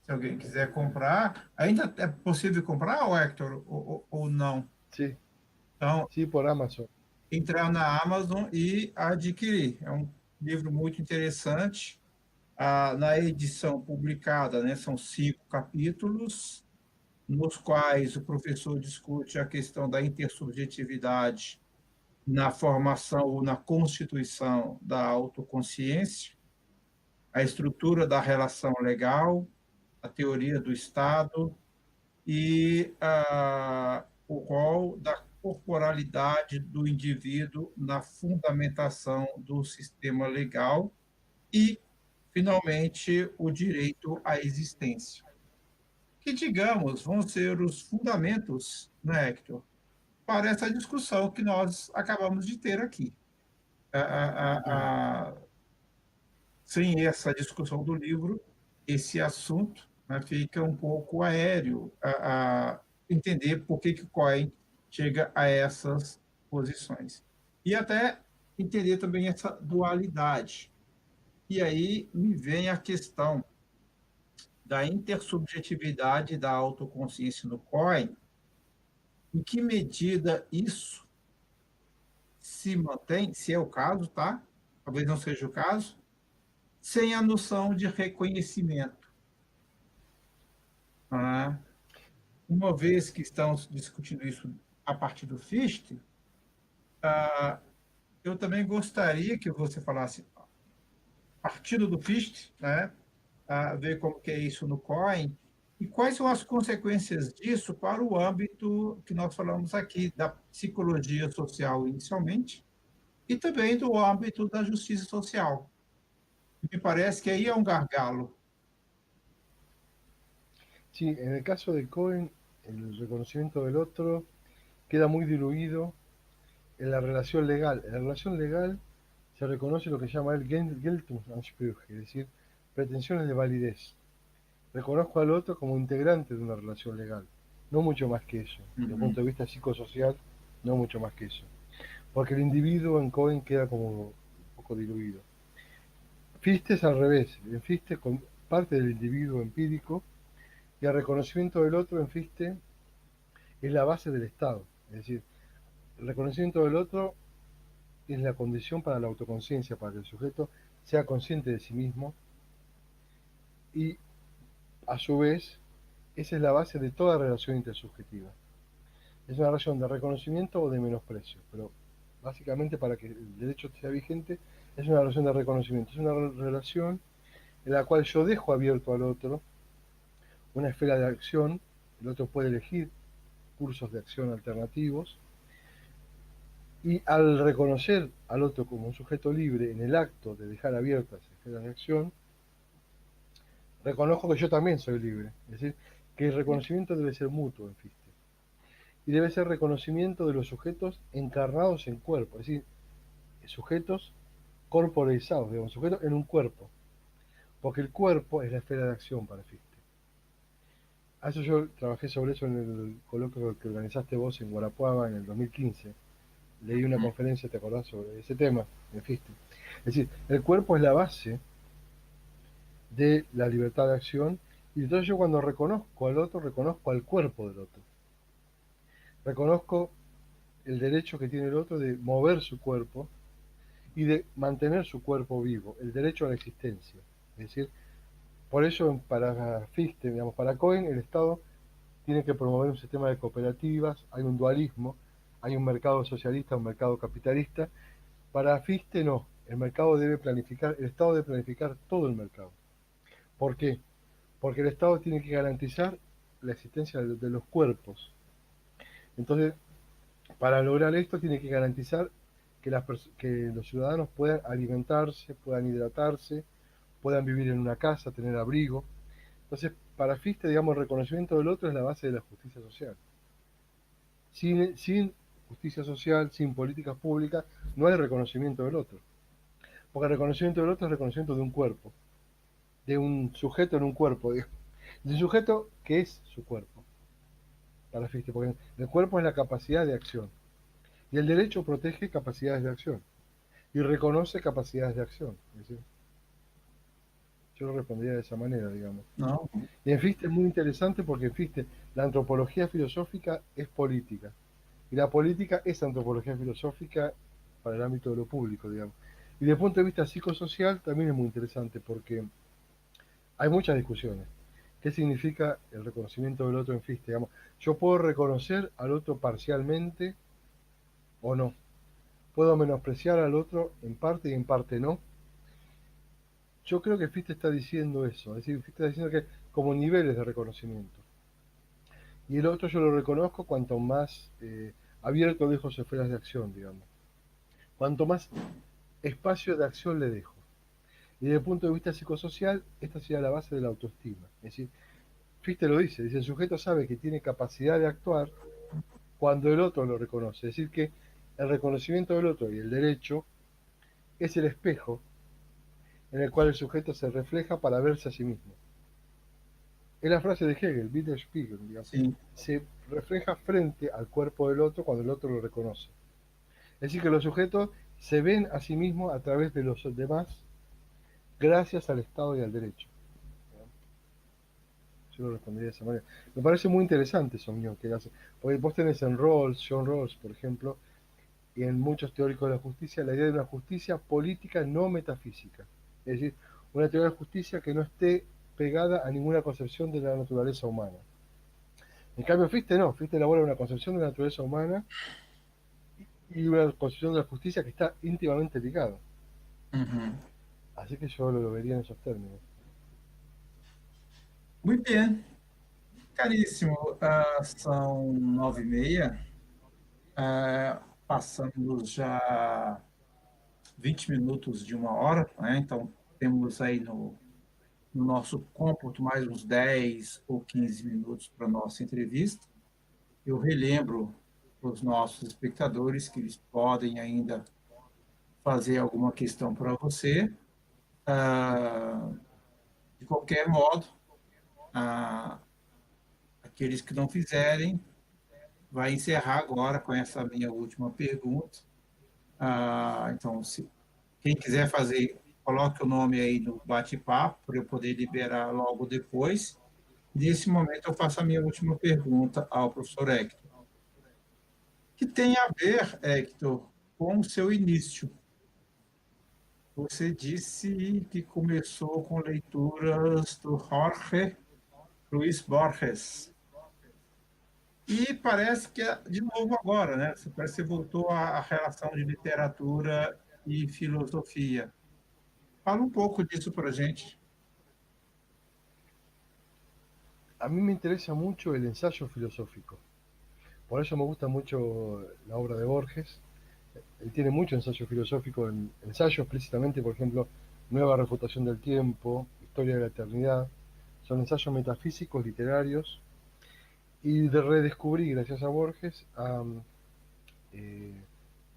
Se alguém quiser comprar, ainda é possível comprar, Hector, ou não? Sim. Então, sim, por Amazon. Entrar na Amazon e adquirir. É um livro muito interessante. Na edição publicada, né, são 5 capítulos, nos quais o professor discute a questão da intersubjetividade na formação ou na constituição da autoconsciência, a estrutura da relação legal, a teoria do Estado e o rol da corporalidade do indivíduo na fundamentação do sistema legal e, finalmente, o direito à existência. Que, digamos, vão ser os fundamentos, né, Hector, para essa discussão que nós acabamos de ter aqui. Sem essa discussão do livro, esse assunto, né, fica um pouco aéreo a entender por que o Cohen chega a essas posições. E até entender também essa dualidade. E aí me vem a questão da intersubjetividade da autoconsciência no Cohen, em que medida isso se mantém, se é o caso, tá? Talvez não seja o caso, sem a noção de reconhecimento. Ah, uma vez que estamos discutindo isso a partir do Fichte, eu também gostaria que você falasse partido do Fichte, né? Ver como que é isso no COIN e quais são as consequências disso para o âmbito que nós falamos aqui da psicologia social inicialmente e também do âmbito da justiça social. Me parece que aí é um gargalo. Sí, en el caso de Cohen, el reconocimiento del otro queda muy diluido en la relación legal. En la relación legal se reconoce lo que llama el Geltungsansprüche, es decir, pretensiones de validez. Reconozco al otro como integrante de una relación legal, no mucho más que eso. Desde el punto de vista psicosocial, no mucho más que eso. Porque el individuo en Cohen queda como un poco diluido. Fichte es al revés. En Fichte con parte del individuo empírico y el reconocimiento del otro en Fichte es la base del Estado. Es decir, el reconocimiento del otro es la condición para la autoconciencia, para que el sujeto sea consciente de sí mismo y a su vez esa es la base de toda relación intersubjetiva. Es una relación de reconocimiento o de menosprecio, pero básicamente para que el derecho sea vigente es una relación de reconocimiento, es una relación en la cual yo dejo abierto al otro una esfera de acción, el otro puede elegir cursos de acción alternativos y al reconocer al otro como un sujeto libre en el acto de dejar abiertas esferas de acción, reconozco que yo también soy libre, es decir, que el reconocimiento debe ser mutuo en Fichte y debe ser reconocimiento de los sujetos encarnados en cuerpo, es decir, sujetos corporalizados, digamos, sujetos en un cuerpo, porque el cuerpo es la esfera de acción para Fichte. A eso yo trabajé sobre eso en el coloquio que organizaste vos en Guarapuava en el 2015. Leí una conferencia, ¿te acordás?, sobre ese tema en Fichte. Es decir, el cuerpo es la base de la libertad de acción y entonces yo cuando reconozco al otro, reconozco al cuerpo del otro. Reconozco el derecho que tiene el otro de mover su cuerpo y de mantener su cuerpo vivo, el derecho a la existencia. Es decir, por eso para Fichte, digamos, para Cohen, el Estado tiene que promover un sistema de cooperativas, hay un dualismo, hay un mercado socialista, un mercado capitalista. Para Fichte no, el mercado debe planificar, el Estado debe planificar todo el mercado. ¿Por qué? Porque el Estado tiene que garantizar la existencia de los cuerpos. Entonces, para lograr esto tiene que garantizar que los ciudadanos puedan alimentarse, puedan hidratarse, puedan vivir en una casa, tener abrigo. Entonces, para Fichte, digamos, el reconocimiento del otro es la base de la justicia social. Sin justicia social, sin políticas públicas, no hay reconocimiento del otro. Porque el reconocimiento del otro es el reconocimiento de un cuerpo, de un sujeto en un cuerpo, de un sujeto que es su cuerpo, para Fichte, porque el cuerpo es la capacidad de acción. Y el derecho protege capacidades de acción y reconoce capacidades de acción. Es decir, yo lo respondería de esa manera, digamos. Não. Y en Fichte es muy interesante porque en Fichte la antropología filosófica es política. Y la política es antropología filosófica para el ámbito de lo público, digamos. Y desde el punto de vista psicosocial también es muy interesante porque hay muchas discusiones. ¿Qué significa el reconocimiento del otro en Fichte? Digamos, yo puedo reconocer al otro parcialmente o no. Puedo menospreciar al otro en parte y en parte no. Yo creo que Fichte está diciendo eso, es decir, Fichte está diciendo que como niveles de reconocimiento. Y el otro yo lo reconozco cuanto más abierto dejo sus esferas de acción, digamos. Cuanto más espacio de acción le dejo. Y desde el punto de vista psicosocial, esta sería la base de la autoestima. Es decir, Fichte lo dice, el sujeto sabe que tiene capacidad de actuar cuando el otro lo reconoce. Es decir, que el reconocimiento del otro y el derecho es el espejo en el cual el sujeto se refleja para verse a sí mismo. Es la frase de Hegel, Widerspiegel, digamos. Sim. Se refleja frente al cuerpo del otro cuando el otro lo reconoce. Es decir, que los sujetos se ven a sí mismos a través de los demás gracias al Estado y al derecho. Yo lo respondería de esa manera. Me parece muy interesante esa unión que hace. Porque vos tenés en Rawls, John Rawls, por ejemplo, y en muchos teóricos de la justicia, la idea de una justicia política no metafísica. Es decir, una teoría de justicia que no esté pegada a ninguna concepción de la naturaleza humana. En cambio, Fichte no, Fichte elabora una concepción de la naturaleza humana y una concepción de la justicia que está íntimamente ligada. Así que yo lo vería en esos términos. Muito bem. Caríssimo, são 9h30. Passamos já 20 minutos de 1 hora, né? Então temos aí no nosso cômputo mais uns 10 ou 15 minutos para a nossa entrevista. Eu relembro para os nossos espectadores que eles podem ainda fazer alguma questão para você. De qualquer modo, aqueles que não fizerem, vai encerrar agora com essa minha última pergunta. Então, quem quiser fazer, coloque o nome aí no bate-papo para eu poder liberar logo depois. Nesse momento, eu faço a minha última pergunta ao professor Hector, que tem a ver, Hector, com o seu início. Você disse que começou com leituras do Jorge Luis Borges. E parece que é de novo agora, né? Parece que você voltou à relação de literatura e filosofia. Fala um pouco disso para a gente. A mí me interesa mucho el ensayo filosófico. Por eso me gusta mucho la obra de Borges. Él tiene mucho ensayo filosófico, ensayo explícitamente, por ejemplo, Nueva refutación del tiempo, Historia de la eternidad. Son ensayos metafísicos, literarios. Y redescubrí, gracias a Borges, a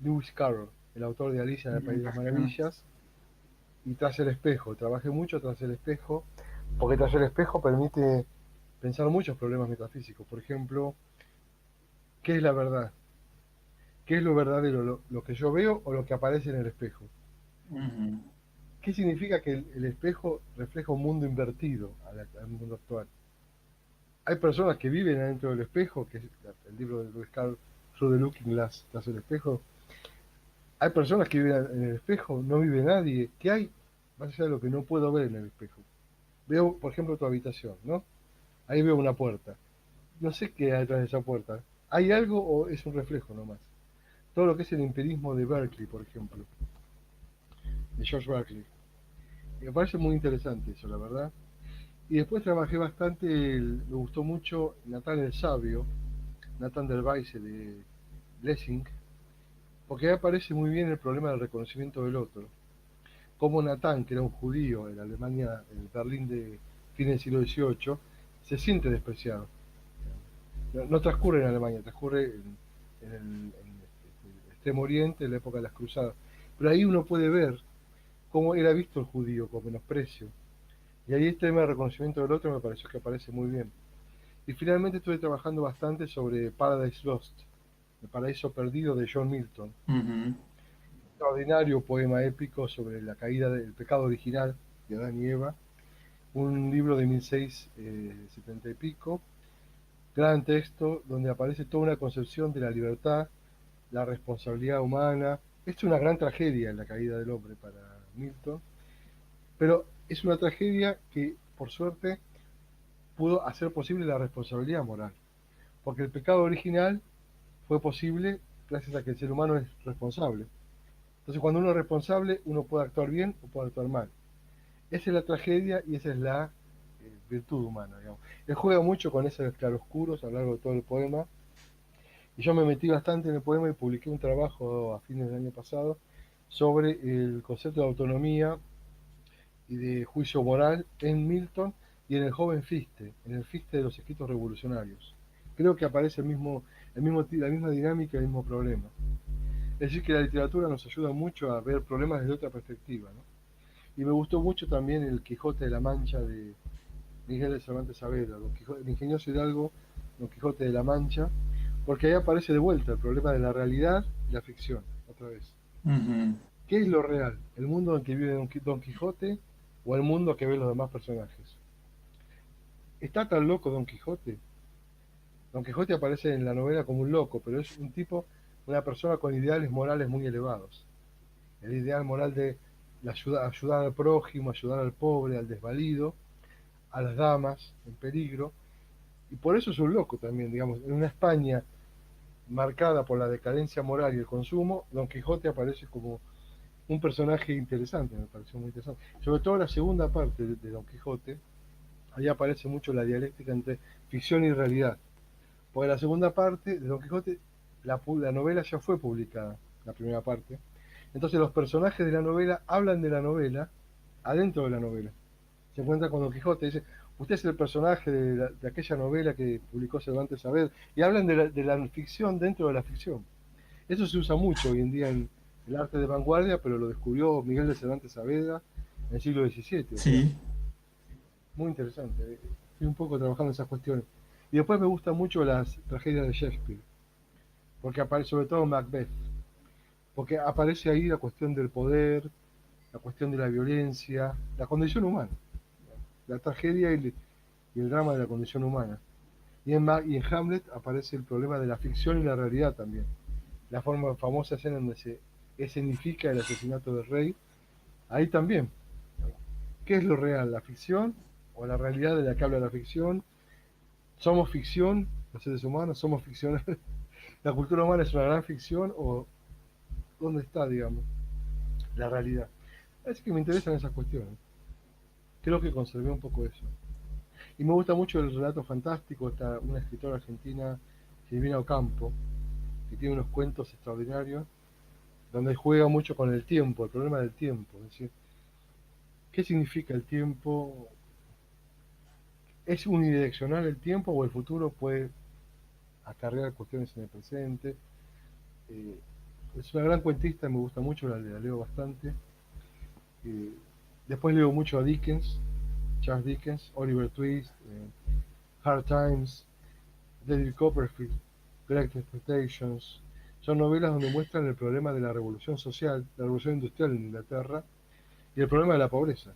Lewis Carroll, el autor de Alicia en el País de las Maravillas, y Tras el espejo. Trabajé mucho tras el espejo, porque tras el espejo permite pensar muchos problemas metafísicos. Por ejemplo, ¿qué es la verdad? ¿Qué es lo verdadero? ¿Lo que yo veo o lo que aparece en el espejo? ¿Qué significa que el espejo refleja un mundo invertido al mundo actual? Hay personas que viven adentro del espejo, que es el libro de Lewis Carroll, Through the Looking Glass, tras el espejo. Hay personas que viven en el espejo, no vive nadie. ¿Qué hay? Más allá de lo que no puedo ver en el espejo. Veo, por ejemplo, tu habitación, ¿no? Ahí veo una puerta. No sé qué hay detrás de esa puerta. ¿Hay algo o es un reflejo nomás? Todo lo que es el empirismo de Berkeley, por ejemplo, de George Berkeley. Me parece muy interesante eso, la verdad. Y después trabajé bastante, me gustó mucho Natán el Sabio, Natán del Weisse de Lessing, porque ahí aparece muy bien el problema del reconocimiento del otro. Como Natán, que era un judío en Alemania, en el Berlín de fines del siglo XVIII, se siente despreciado. No transcurre en Alemania, transcurre en el Extremo Oriente, en la época de las Cruzadas. Pero ahí uno puede ver cómo era visto el judío con menosprecio. Y ahí este tema de reconocimiento del otro me pareció que aparece muy bien. Y finalmente estuve trabajando bastante sobre Paradise Lost, El paraíso perdido de John Milton. Extraordinario poema épico sobre la caída del pecado original de Adán y Eva. Un libro de 1670 y pico. Gran texto donde aparece toda una concepción de la libertad, la responsabilidad humana. Esto es una gran tragedia en la caída del hombre para Milton. Pero es una tragedia que, por suerte, pudo hacer posible la responsabilidad moral. Porque el pecado original fue posible gracias a que el ser humano es responsable. Entonces, cuando uno es responsable, uno puede actuar bien o puede actuar mal. Esa es la tragedia y esa es la virtud humana, digamos. Él juega mucho con esos claroscuros a lo largo de todo el poema. Y yo me metí bastante en el poema y publiqué un trabajo a fines del año pasado sobre el concepto de autonomía y de juicio moral en Milton y en el joven Fichte, en el Fichte de los escritos revolucionarios. Creo que aparece la misma dinámica, el mismo problema. Es decir, que la literatura nos ayuda mucho a ver problemas desde otra perspectiva, ¿no? Y me gustó mucho también el Quijote de la Mancha de Miguel de Cervantes Saavedra, el ingenioso hidalgo Don Quijote de la Mancha, porque ahí aparece de vuelta el problema de la realidad y la ficción, otra vez. ¿Qué es lo real? ¿El mundo en que vive Don Quijote o el mundo que ven los demás personajes? ¿Está tan loco Don Quijote? Don Quijote aparece en la novela como un loco, pero es un tipo, una persona con ideales morales muy elevados. El ideal moral de ayudar al prójimo, ayudar al pobre, al desvalido, a las damas en peligro, y por eso es un loco también, digamos, en una España marcada por la decadencia moral y el consumo, Don Quijote aparece como un personaje interesante, me pareció muy interesante. Sobre todo la segunda parte de Don Quijote, ahí aparece mucho la dialéctica entre ficción y realidad. Porque la segunda parte de Don Quijote, la novela ya fue publicada, la primera parte. Entonces los personajes de la novela hablan de la novela adentro de la novela. Se encuentra con Don Quijote, dice, usted es el personaje de aquella novela que publicó Cervantes Saavedra, y hablan de la ficción dentro de la ficción. Eso se usa mucho hoy en día en el arte de vanguardia, pero lo descubrió Miguel de Cervantes Saavedra en el siglo XVII, o sea, Sim. muy interesante. Estoy un poco trabajando en esas cuestiones. Y después me gustan mucho las tragedias de Shakespeare, porque aparece sobre todo Macbeth, porque aparece ahí la cuestión del poder, la cuestión de la violencia, la condición humana, la tragedia y el drama de la condición humana. Y en Hamlet aparece el problema de la ficción y la realidad también. La forma famosa escena donde se escenifica el asesinato del rey, ahí también. ¿Qué es lo real? ¿La ficción o la realidad de la que habla la ficción? ¿Somos ficción, los seres humanos? ¿Somos ficción? ¿La cultura humana es una gran ficción o dónde está, digamos, la realidad? Así que me interesan esas cuestiones. Creo que conservé un poco eso. Y me gusta mucho el relato fantástico. Está una escritora argentina, Silvina Ocampo, que tiene unos cuentos extraordinarios, donde juega mucho con el tiempo, el problema del tiempo. Es decir, ¿qué significa el tiempo? ¿Es unidireccional el tiempo o el futuro puede acarrear cuestiones en el presente? Eh, es una gran cuentista, me gusta mucho, la leo bastante. Eh, Después leo mucho a Dickens, Charles Dickens, Oliver Twist, Hard Times, David Copperfield, Great Expectations. Son novelas donde muestran el problema de la revolución social, la revolución industrial en Inglaterra y el problema de la pobreza,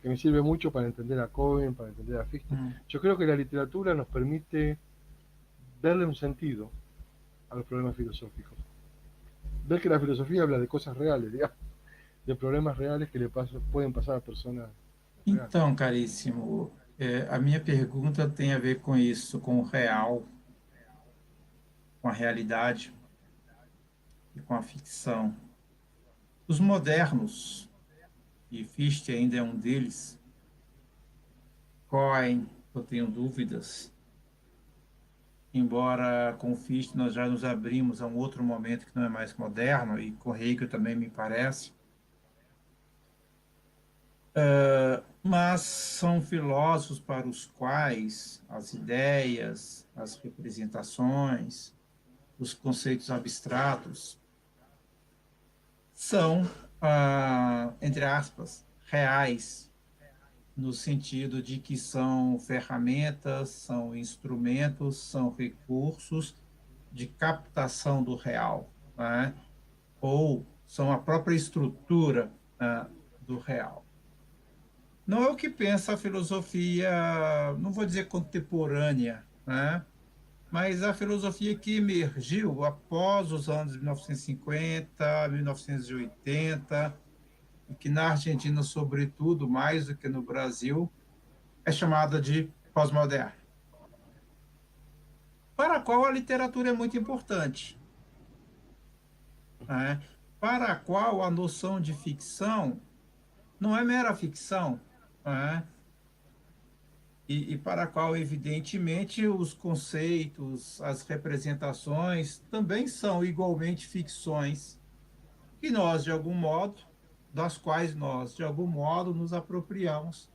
que me sirve mucho para entender a Cohen, para entender a Fichte. Yo creo que la literatura nos permite darle un sentido a los problemas filosóficos. Ver que la filosofía habla de cosas reales, digamos, de problemas reales que pueden pasar a personas reales. Então, caríssimo, a minha pergunta tem a ver com isso, com o real, com a realidade e com a ficção. Os modernos, e Fichte ainda é um deles, Cohen, eu tenho dúvidas, embora com Fichte nós já nos abrimos a um outro momento que não é mais moderno, e com Hegel também me parece. Mas são filósofos para os quais as ideias, as representações, os conceitos abstratos são, entre aspas, reais, no sentido de que são ferramentas, são instrumentos, são recursos de captação do real, né? Ou são a própria estrutura do real. Não é o que pensa a filosofia, não vou dizer contemporânea, né? Mas a filosofia que emergiu após os anos 1950, 1980, e que na Argentina, sobretudo, mais do que no Brasil, é chamada de pós-moderna, para a qual a literatura é muito importante, né? Para a qual a noção de ficção não é mera ficção, né? E para a qual, evidentemente, os conceitos, as representações também são igualmente ficções, que nós, de algum modo, das quais nós, de algum modo, nos apropriamos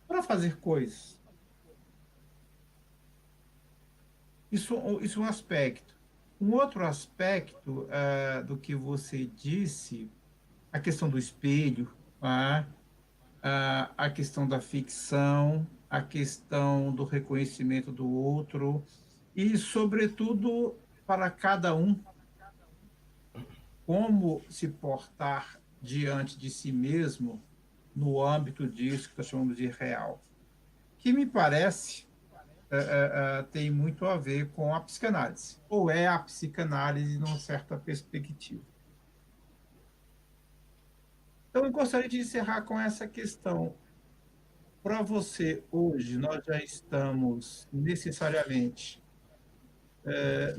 para fazer coisas. Isso é um aspecto. Um outro aspecto do que você disse, a questão do espelho, a questão da ficção, a questão do reconhecimento do outro e, sobretudo, para cada um, como se portar diante de si mesmo no âmbito disso que nós chamamos de real, que me parece tem muito a ver com a psicanálise, ou é a psicanálise numa certa perspectiva. Então, eu gostaria de encerrar com essa questão. para você hoje, nós já estamos necessariamente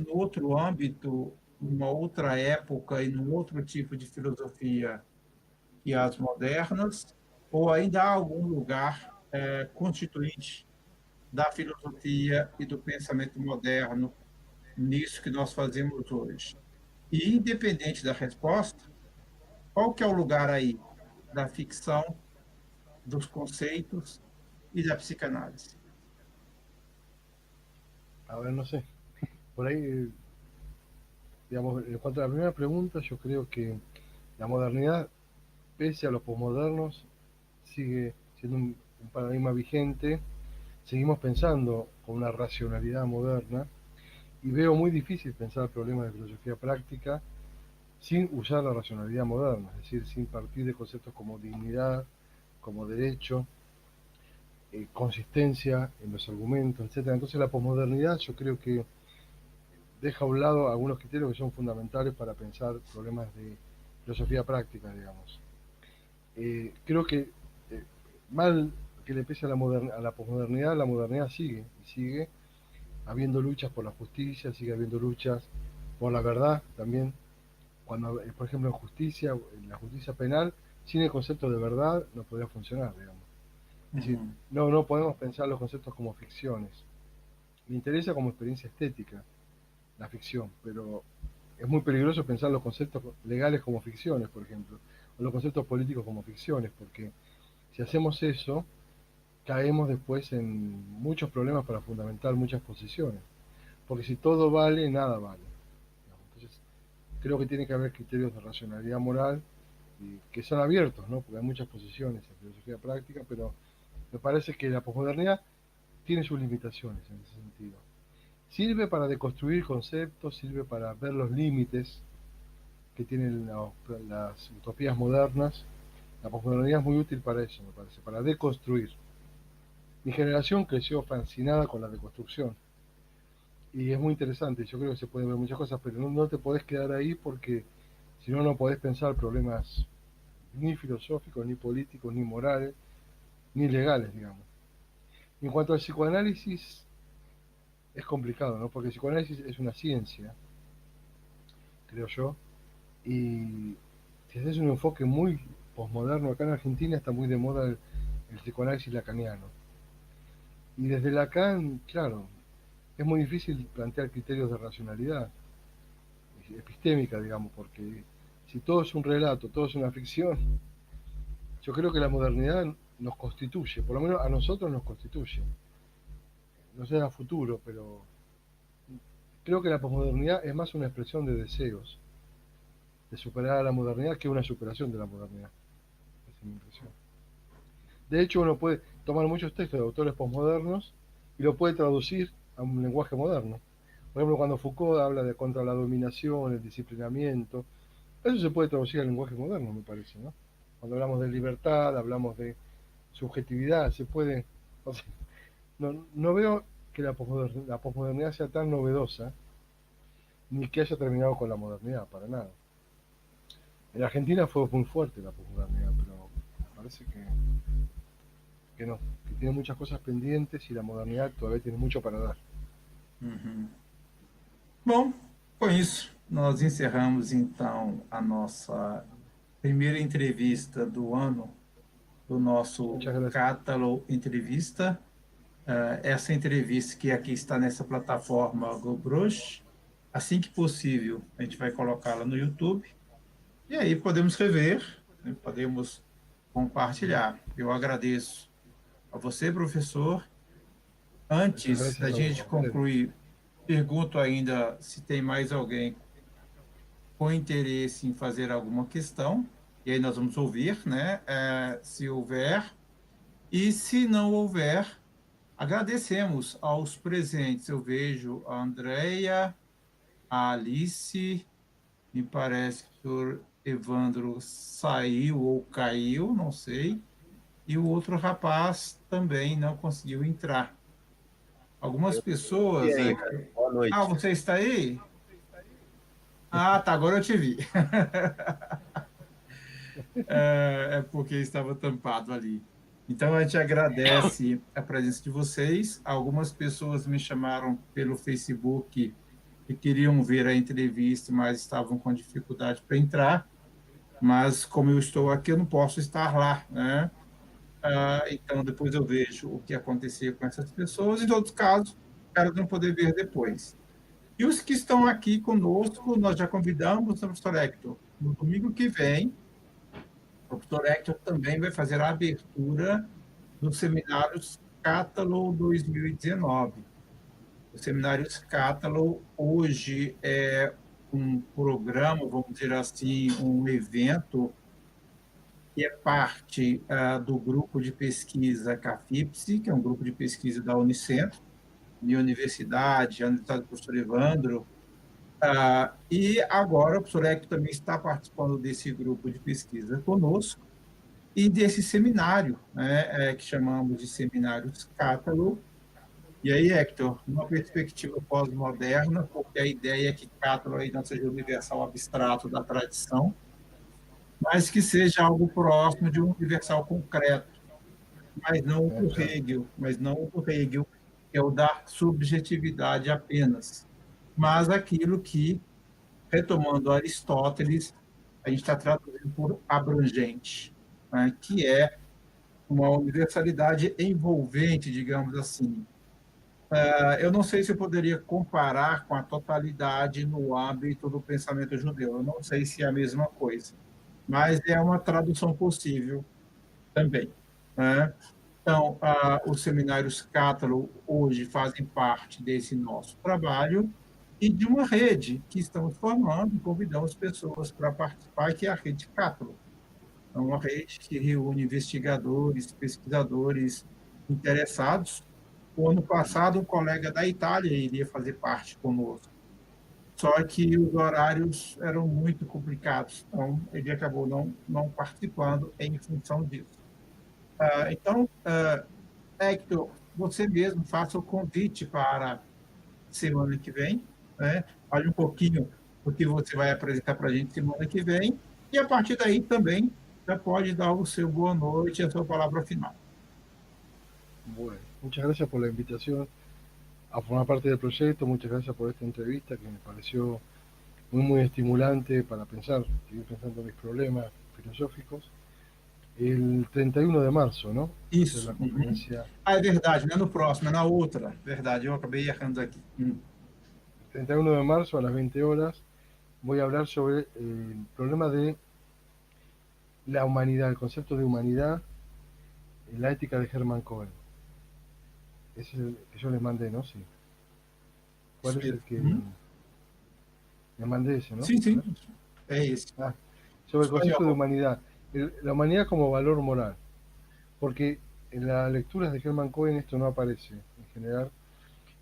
no outro âmbito, numa outra época e num outro tipo de filosofia que as modernas, ou ainda há algum lugar constituinte da filosofia e do pensamento moderno nisso que nós fazemos hoje? E independente da resposta, qual que é o lugar aí da ficção, dos conceitos y la psicanálisis? A ver, no sé. Por ahí, digamos, en cuanto a la primera pregunta, yo creo que la modernidad, pese a los posmodernos, sigue siendo un paradigma vigente. Seguimos pensando con una racionalidad moderna y veo muy difícil pensar problemas de filosofía práctica sin usar la racionalidad moderna, es decir, sin partir de conceptos como dignidad, como derecho, consistencia en los argumentos, etc. Entonces la posmodernidad yo creo que deja a un lado algunos criterios que son fundamentales para pensar problemas de filosofía práctica, digamos. Creo que mal que le pese a la posmodernidad, la modernidad sigue, y sigue habiendo luchas por la justicia, sigue habiendo luchas por la verdad también. Cuando, por ejemplo, en la justicia penal, sin el concepto de verdad no podría funcionar, digamos. Es decir, no podemos pensar los conceptos como ficciones. Me interesa como experiencia estética la ficción, pero es muy peligroso pensar los conceptos legales como ficciones, por ejemplo, o los conceptos políticos como ficciones, porque si hacemos eso, caemos después en muchos problemas para fundamentar muchas posiciones. Porque si todo vale, nada vale. Entonces, creo que tiene que haber criterios de racionalidad moral y que son abiertos, ¿no? Porque hay muchas posiciones en filosofía práctica, pero me parece que la posmodernidad tiene sus limitaciones en ese sentido. Sirve para deconstruir conceptos, sirve para ver los límites que tienen las utopías modernas. La posmodernidad es muy útil para eso, me parece, para deconstruir. Mi generación creció fascinada con la deconstrucción. Y es muy interesante, yo creo que se pueden ver muchas cosas, pero no te podés quedar ahí porque si no, no podés pensar problemas ni filosóficos, ni políticos, ni morales, ni legales, digamos. Y en cuanto al psicoanálisis, es complicado, ¿no? Porque el psicoanálisis es una ciencia, creo yo, y si haces un enfoque muy posmoderno, acá en Argentina está muy de moda el psicoanálisis lacaniano. Y desde Lacan, claro, es muy difícil plantear criterios de racionalidad epistémica, digamos, porque si todo es un relato, todo es una ficción, yo creo que la modernidad nos constituye, por lo menos a nosotros nos constituye. No sé a futuro, pero creo que la posmodernidad es más una expresión de deseos, de superar a la modernidad, que una superación de la modernidad. Esa es mi impresión. De hecho, uno puede tomar muchos textos de autores posmodernos y lo puede traducir a un lenguaje moderno. Por ejemplo, cuando Foucault habla de contra la dominación, el disciplinamiento, eso se puede traducir al lenguaje moderno, me parece, ¿no? Cuando hablamos de libertad, hablamos de subjetividad, se puede... O sea, no veo que la posmodernidad sea tan novedosa, ni que haya terminado con la modernidad, para nada. En Argentina fue muy fuerte la posmodernidad, pero parece que no, que tiene muchas cosas pendientes y la modernidad todavía tiene mucho para dar. Bom, com isso, nós encerramos então a nossa primeira entrevista do ano do nosso Catálogo Entrevista. Essa entrevista que aqui está nessa plataforma GoBrush. Assim que possível, a gente vai colocá-la no YouTube. E aí podemos rever, né? Podemos compartilhar. Eu agradeço a você, professor. Antes da gente concluir, pergunto ainda se tem mais alguém com interesse em fazer alguma questão. E aí nós vamos ouvir, né? Se houver. E se não houver, agradecemos aos presentes. Eu vejo a Andréia, a Alice, me parece que o Evandro saiu ou caiu, não sei. E o outro rapaz também não conseguiu entrar. Algumas pessoas... Boa noite. Ah, você está aí? Ah, tá, agora eu te vi. É porque estava tampado ali. Então, a gente agradece a presença de vocês. Algumas pessoas me chamaram pelo Facebook e queriam ver a entrevista, mas estavam com dificuldade para entrar. Mas, como eu estou aqui, eu não posso estar lá, né? Então, depois eu vejo o que acontecia com essas pessoas. Em outros casos, espero não poder ver depois. E os que estão aqui conosco, nós já convidamos o professor Hector. No domingo que vem, o professor Hector também vai fazer a abertura dos seminários Catalog 2019. O seminário Catalog hoje é um programa, vamos dizer assim, um evento que é parte do grupo de pesquisa CAFIPSE, que é um grupo de pesquisa da Unicentro, minha universidade, a Universidade do Professor Evandro, e agora o professor Hector também está participando desse grupo de pesquisa conosco e desse seminário, né, que chamamos de Seminários Catalog. E aí, Hector, uma perspectiva pós-moderna, porque a ideia é que Catalog aí não seja o universal abstrato da tradição, mas que seja algo próximo de um universal concreto, mas não o do Claro. Hegel, que é o da subjetividade apenas, mas aquilo que, retomando Aristóteles, a gente está traduzindo por abrangente, né, que é uma universalidade envolvente, digamos assim. Eu não sei se eu poderia comparar com a totalidade no âmbito do pensamento judeu, eu não sei se é a mesma coisa, mas é uma tradução possível também, né? Então, os seminários Cátalog hoje fazem parte desse nosso trabalho e de uma rede que estamos formando e convidamos pessoas para participar, que é a rede Cátalog. É uma rede que reúne investigadores, pesquisadores interessados. O ano passado, um colega da Itália iria fazer parte conosco, só que os horários eram muito complicados, então ele acabou não participando em função disso. Então, Hector, você mesmo faça o convite para semana que vem, né? Fale um pouquinho do que você vai apresentar para a gente semana que vem, e a partir daí também já pode dar o seu boa noite e a sua palavra final. Bueno, muchas gracias por la invitación a formar parte del proyecto, muchas gracias por esta entrevista que me pareció muy estimulante para pensar, seguir pensando en mis problemas filosóficos. El 31 de marzo, ¿no? Esa es Isso. la conferencia. É verdade, não é no próximo, é na outra. Verdade, eu acabei errando aqui. 31 de marzo a las 20 horas voy a hablar sobre el problema de la humanidad, el concepto de humanidad en la ética de Hermann Cohen. Ese es el que yo les mandé, ¿no? Sí. ¿Cuál es el que le mandé ese, no? Sim, sim. É esse. Sobre el concepto de humanidad. La humanidad como valor moral. Porque en las lecturas de Hermann Cohen esto no aparece en general.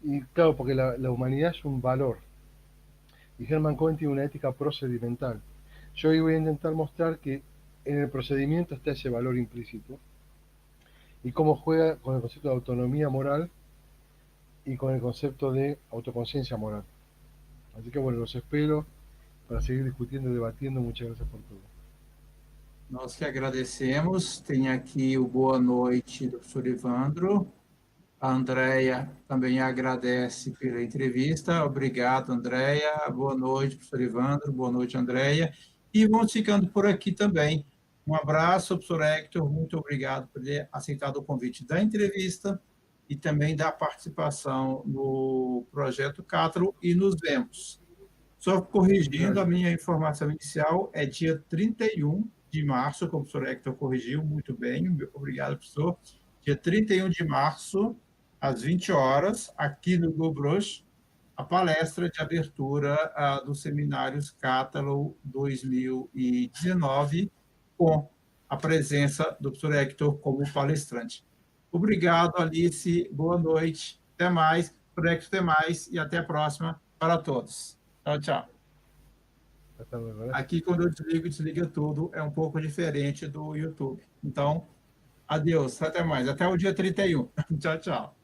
Y claro, porque la humanidad es un valor. Y Hermann Cohen tiene una ética procedimental. Yo hoy voy a intentar mostrar que en el procedimiento está ese valor implícito. Y cómo juega con el concepto de autonomía moral y con el concepto de autoconciencia moral. Así que bueno, los espero para seguir discutiendo y debatiendo. Muchas gracias por todo. Nós que agradecemos. Tem aqui o boa noite do professor Evandro. A Andréia também agradece pela entrevista. Obrigado, Andréia. Boa noite, professor Evandro. Boa noite, Andréia. E vamos ficando por aqui também. Um abraço, professor Hector. Muito obrigado por ter aceitado o convite da entrevista e também da participação no projeto Cátalog. E nos vemos. Só corrigindo, a minha informação inicial é dia 31 de março, como o professor Hector corrigiu muito bem. Obrigado, professor. Dia 31 de março, às 20 horas, aqui no GoBrush, a palestra de abertura dos seminários Cátalog 2019, com a presença do professor Hector como palestrante. Obrigado, Alice. Boa noite. Até mais. Professor Hector, até mais e até a próxima para todos. Tchau, tchau. Aqui, quando eu desligo, desliga tudo. É um pouco diferente do YouTube. Então, adeus. Até mais. Até o dia 31. Tchau, tchau.